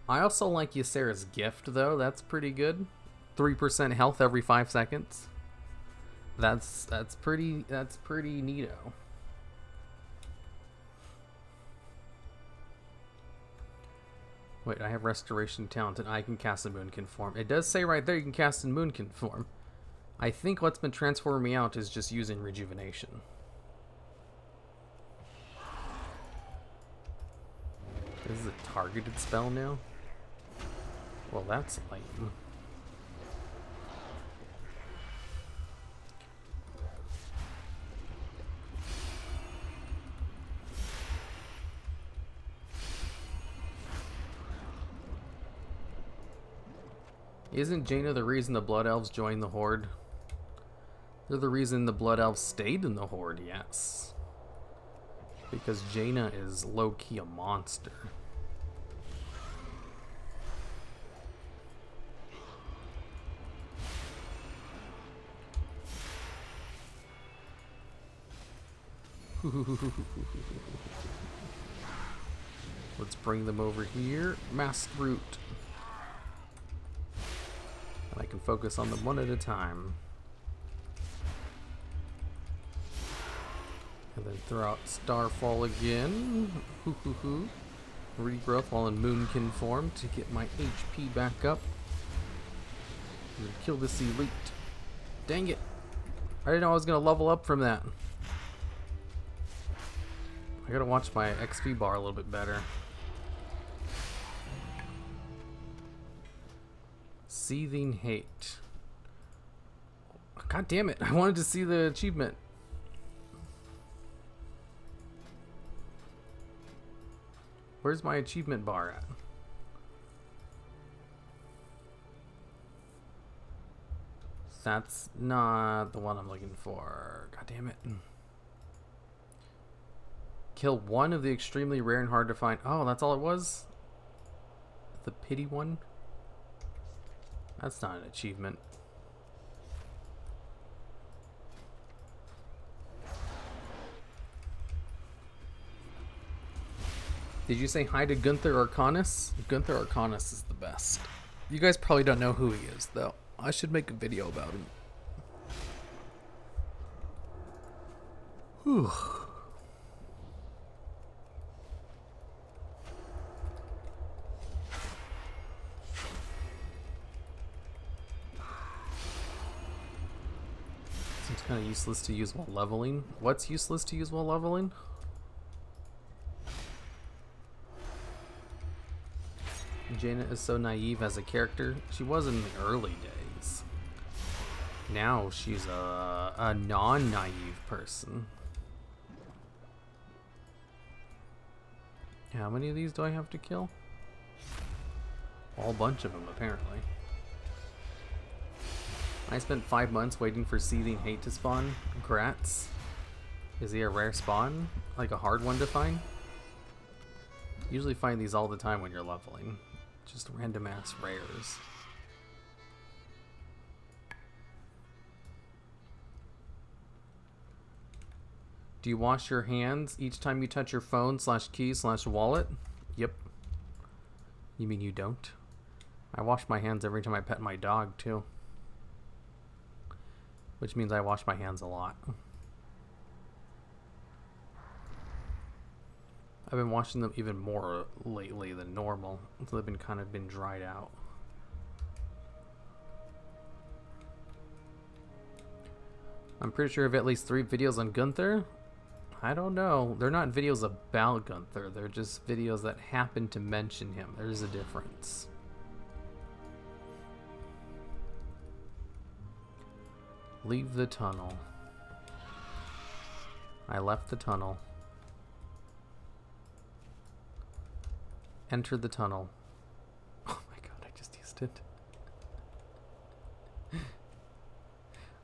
I also like Ysera's gift though. That's pretty good. 3% health every 5 seconds. That's pretty neato. Wait, I have restoration talent and I can cast in Moonkin form. It does say right there you can cast in Moonkin form. I think what's been transforming me out is just using rejuvenation. This is a targeted spell now? Well, that's lame. Isn't Jaina the reason the Blood Elves joined the Horde? They're the reason the Blood Elves stayed in the Horde, yes. Because Jaina is low-key a monster. Let's bring them over here. Mass Root. And I can focus on them one at a time. And then throw out Starfall again. Regrowth while in Moonkin form to get my HP back up. And kill this elite. Dang it. I didn't know I was going to level up from that. I gotta watch my XP bar a little bit better. Seething Hate. God damn it, I wanted to see the achievement. Where's my achievement bar at? That's not the one I'm looking for. God damn it. Kill one of the extremely rare and hard to find. Oh, that's all it was? The pity one? That's not an achievement. Did you say hi to Gunther Arcanus? Gunther Arcanus is the best. You guys probably don't know who he is, though. I should make a video about him. Whew. Seems kind of useless to use while leveling. What's useless to use while leveling? Jaina is so naive as a character. She was in the early days. Now she's a non-naive person. How many of these do I have to kill? A whole bunch of them, apparently. I spent 5 months waiting for Seething Hate to spawn. Grats. Is he a rare spawn? Like a hard one to find? Usually find these all the time when you're leveling. Just random ass rares. Do you wash your hands each time you touch your phone / key / wallet? Yep. You mean you don't? I wash my hands every time I pet my dog too. Which means I wash my hands a lot. I've been watching them even more lately than normal. So they've been kind of been dried out. I'm pretty sure I have at least 3 videos on Gunther. I don't know. They're not videos about Gunther. They're just videos that happen to mention him. There's a difference. Leave the tunnel. I left the tunnel. Enter the tunnel. Oh my god, I just used it.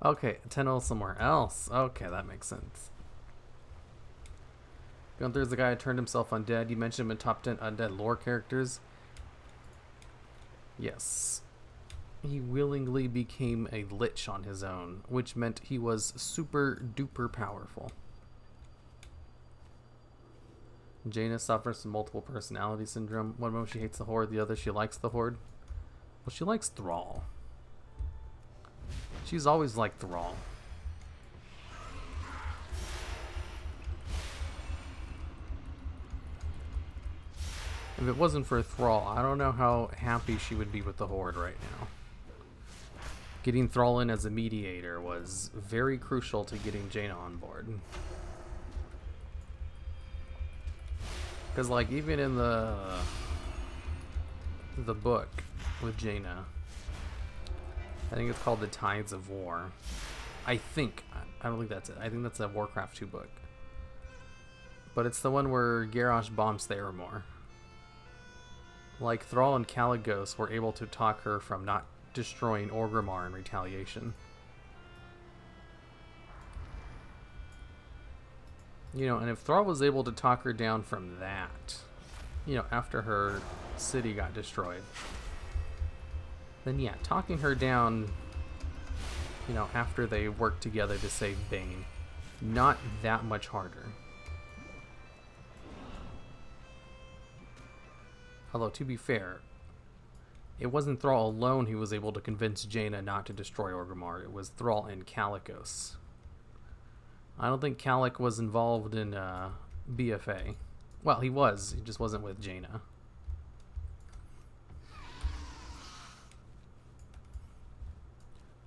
Okay, tunnel somewhere else. Okay, that makes sense. Gunther's the guy who turned himself undead. You mentioned him in top 10 undead lore characters. Yes. He willingly became a lich on his own, which meant he was super duper powerful. Jaina suffers from multiple personality syndrome. One moment she hates the Horde, the other she likes the Horde. Well, she likes Thrall. She's always liked Thrall. If it wasn't for Thrall, I don't know how happy she would be with the Horde right now. Getting Thrall in as a mediator was very crucial to getting Jaina on board. Because, like, even in the book with Jaina, I think it's called The Tides of War. I don't think that's it. I think that's a Warcraft 2 book. But it's the one where Garrosh bombs Theramore. Like, Thrall and Caligos were able to talk her from not destroying Orgrimmar in retaliation. You know, and if Thrall was able to talk her down from that, you know, after her city got destroyed, then yeah, talking her down, you know, after they worked together to save Bane, not that much harder. Although, to be fair, it wasn't Thrall alone who was able to convince Jaina not to destroy Orgrimmar. It was Thrall and Calicos. I don't think Calic was involved in BfA. Well, he was. He just wasn't with Jaina.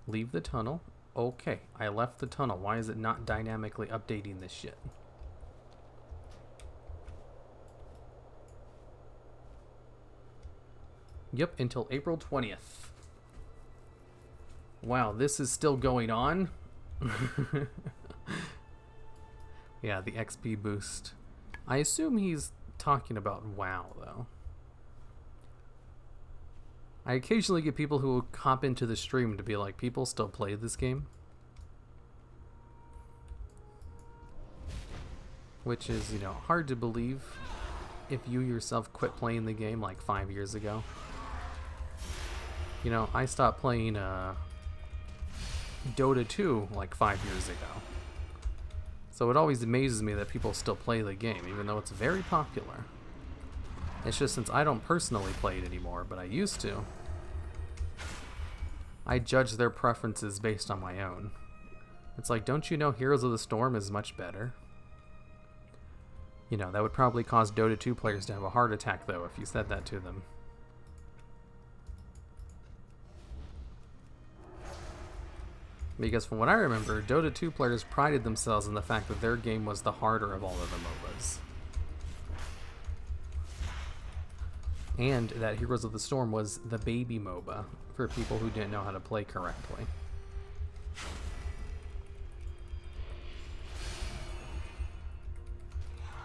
Leave the tunnel. Okay, I left the tunnel. Why is it not dynamically updating this shit? Yep, until April 20th. Wow, this is still going on? Yeah, the XP boost. I assume he's talking about WoW, though. I occasionally get people who hop into the stream to be like, people still play this game? Which is, you know, hard to believe if you yourself quit playing the game like 5 years ago. You know, I stopped playing Dota 2 like 5 years ago. So it always amazes me that people still play the game, even though it's very popular. It's just since I don't personally play it anymore, but I used to, I judge their preferences based on my own. It's like, don't you know Heroes of the Storm is much better? You know, that would probably cause Dota 2 players to have a heart attack, though, if you said that to them. Because from what I remember, Dota 2 players prided themselves in the fact that their game was the harder of all of the MOBAs. And that Heroes of the Storm was the baby MOBA for people who didn't know how to play correctly.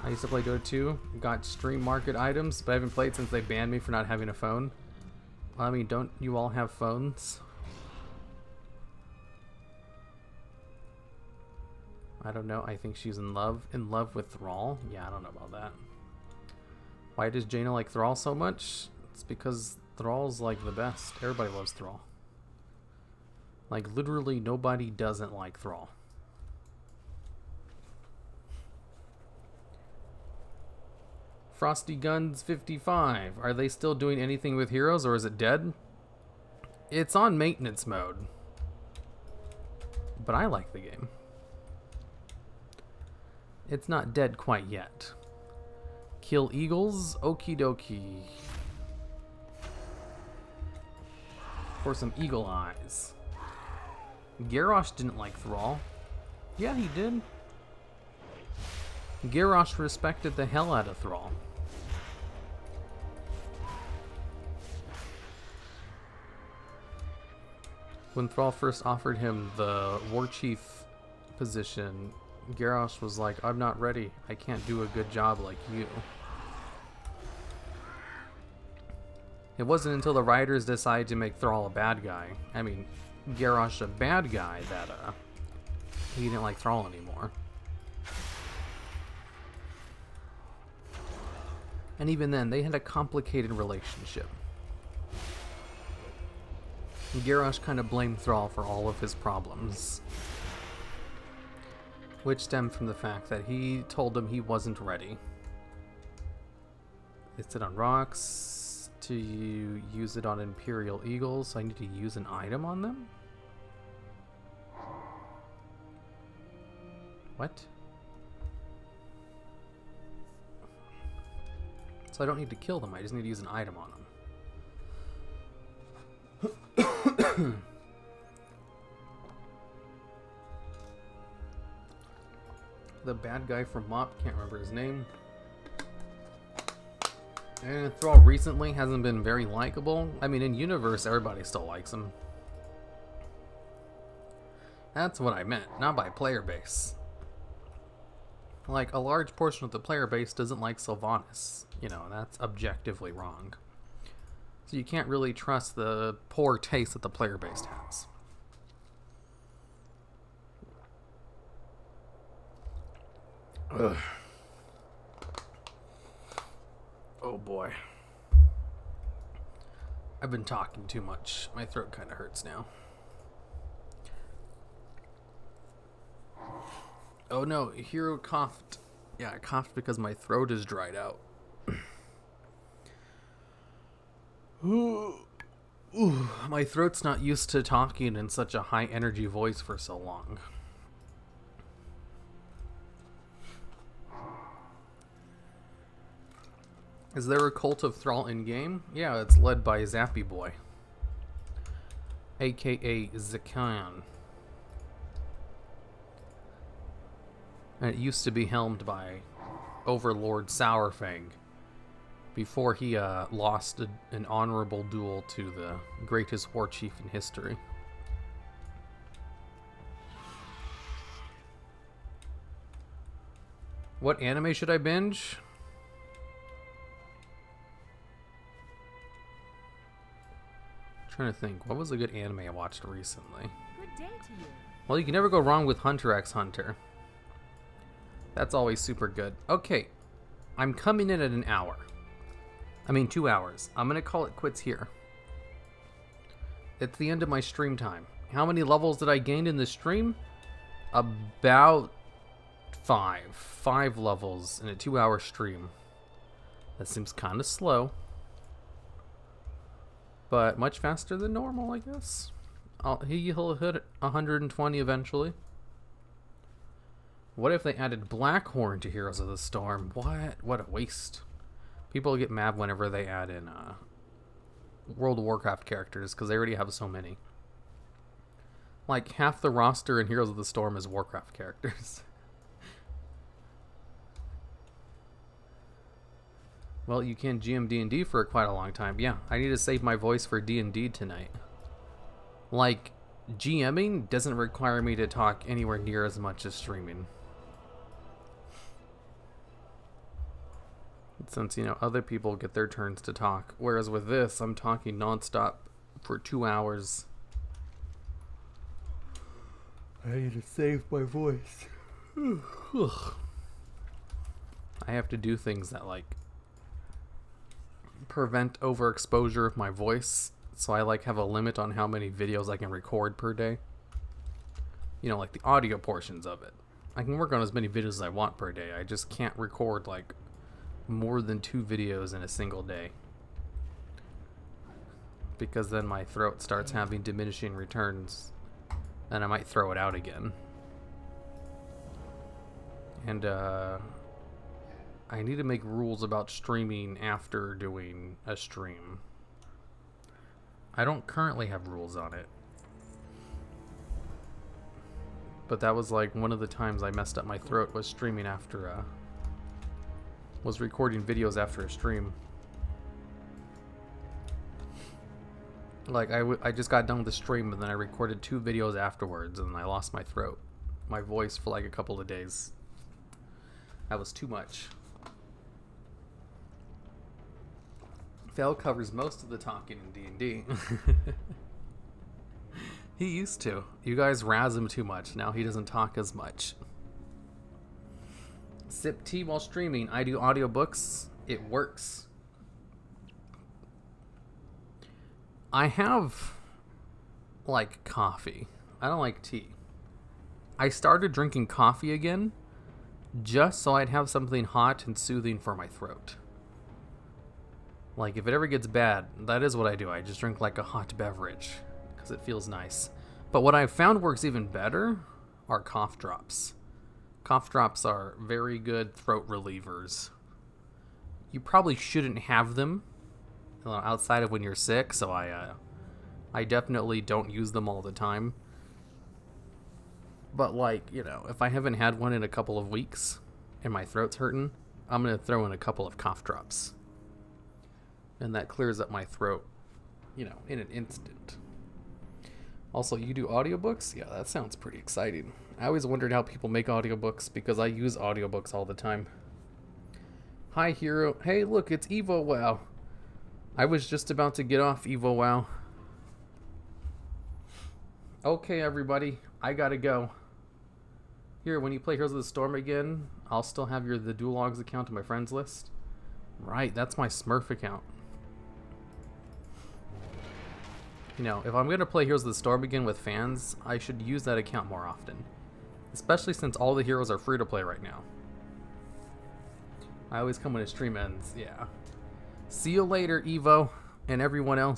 I used to play Dota 2, got stream market items, but I haven't played since they banned me for not having a phone. Well, I mean, don't you all have phones? I don't know. I think she's in love with Thrall. Yeah, I don't know about that. Why does Jaina like Thrall so much? It's because Thrall's like the best. Everybody loves Thrall. Like, literally nobody doesn't like Thrall. Frosty Guns 55. Are they still doing anything with Heroes, or is it dead? It's on maintenance mode. But I like the game. It's not dead quite yet. Kill eagles? Okie dokie. For some eagle eyes. Garrosh didn't like Thrall. Yeah, he did. Garrosh respected the hell out of Thrall. When Thrall first offered him the war chief position, Garrosh was like, I'm not ready. I can't do a good job like you. It wasn't until the writers decided to make Thrall a bad guy, I mean, Garrosh a bad guy, that he didn't like Thrall anymore. And even then, they had a complicated relationship. Garrosh kind of blamed Thrall for all of his problems, which stemmed from the fact that he told him he wasn't ready. It said on rocks to use it on Imperial Eagles, so I need to use an item on them? What? So I don't need to kill them, I just need to use an item on them. The bad guy from Mop, can't remember his name. And Thrall recently hasn't been very likable. I mean, in universe, everybody still likes him. That's what I meant, not by player base. Like, a large portion of the player base doesn't like Sylvanas. You know, that's objectively wrong. So you can't really trust the poor taste that the player base has. Ugh. Oh boy. I've been talking too much. My throat kind of hurts now. Oh no, Hero coughed. Yeah, I coughed because my throat is dried out. Ooh, my throat's not used to talking in such a high energy voice for so long. Is there a cult of Thrall in game? Yeah, it's led by Zappy Boy, aka Zakan. And it used to be helmed by Overlord Sourfang before he lost an honorable duel to the greatest war chief in history. What anime should I binge? Trying to think, what was a good anime I watched recently? Good day to you. Well, you can never go wrong with Hunter x Hunter. That's always super good. Okay, I'm coming in at an hour. I mean 2 hours. I'm gonna call it quits here. It's the end of my stream time. How many levels did I gain in the stream? About 5. 5 levels in a 2-hour stream. That seems kind of slow, but much faster than normal, I guess. He'll hit 120 eventually. What if they added Blackhorn to Heroes of the Storm? What a waste. People get mad whenever they add in World of Warcraft characters because they already have so many. Like, half the roster in Heroes of the Storm is Warcraft characters. Well, you can GM D&D for quite a long time. Yeah, I need to save my voice for D&D tonight. Like, GMing doesn't require me to talk anywhere near as much as streaming. Since, you know, other people get their turns to talk. Whereas with this, I'm talking nonstop for 2 hours. I need to save my voice. I have to do things that, like, prevent overexposure of my voice. So I, like, have a limit on how many videos I can record per day. You know, like the audio portions of it. I can work on as many videos as I want per day. I just can't record, like, more than 2 videos in a single day, because then my throat starts having diminishing returns and I might throw it out again. And I need to make rules about streaming after doing a stream. I don't currently have rules on it. But that was like one of the times I messed up my throat, was streaming after was recording videos after a stream. Like I just got done with the stream and then I recorded 2 videos afterwards and I lost my throat. My voice for like a couple of days. That was too much. Val covers most of the talking in D&D. He used to. You guys razz him too much. Now he doesn't talk as much. Sip tea while streaming. I do audiobooks. It works. I have, like, coffee. I don't like tea. I started drinking coffee again just so I'd have something hot and soothing for my throat. Like, if it ever gets bad, that is what I do. I just drink, like, a hot beverage because it feels nice. But what I've found works even better are cough drops. Cough drops are very good throat relievers. You probably shouldn't have them outside of when you're sick, so I definitely don't use them all the time. But, like, you know, if I haven't had one in a couple of weeks and my throat's hurting, I'm going to throw in a couple of cough drops. And that clears up my throat, you know, in an instant. Also, you do audiobooks? Yeah, that sounds pretty exciting. I always wondered how people make audiobooks because I use audiobooks all the time. Hi, Hero. Hey, look, it's Evo WoW. I was just about to get off Evo WoW. Okay, everybody. I gotta go. Here, when you play Heroes of the Storm again, I'll still have the Dual Logs account on my friends list. Right, that's my Smurf account. You know, if I'm going to play Heroes of the Storm again with fans, I should use that account more often. Especially since all the heroes are free to play right now. I always come when a stream ends, yeah. See you later, Evo, and everyone else.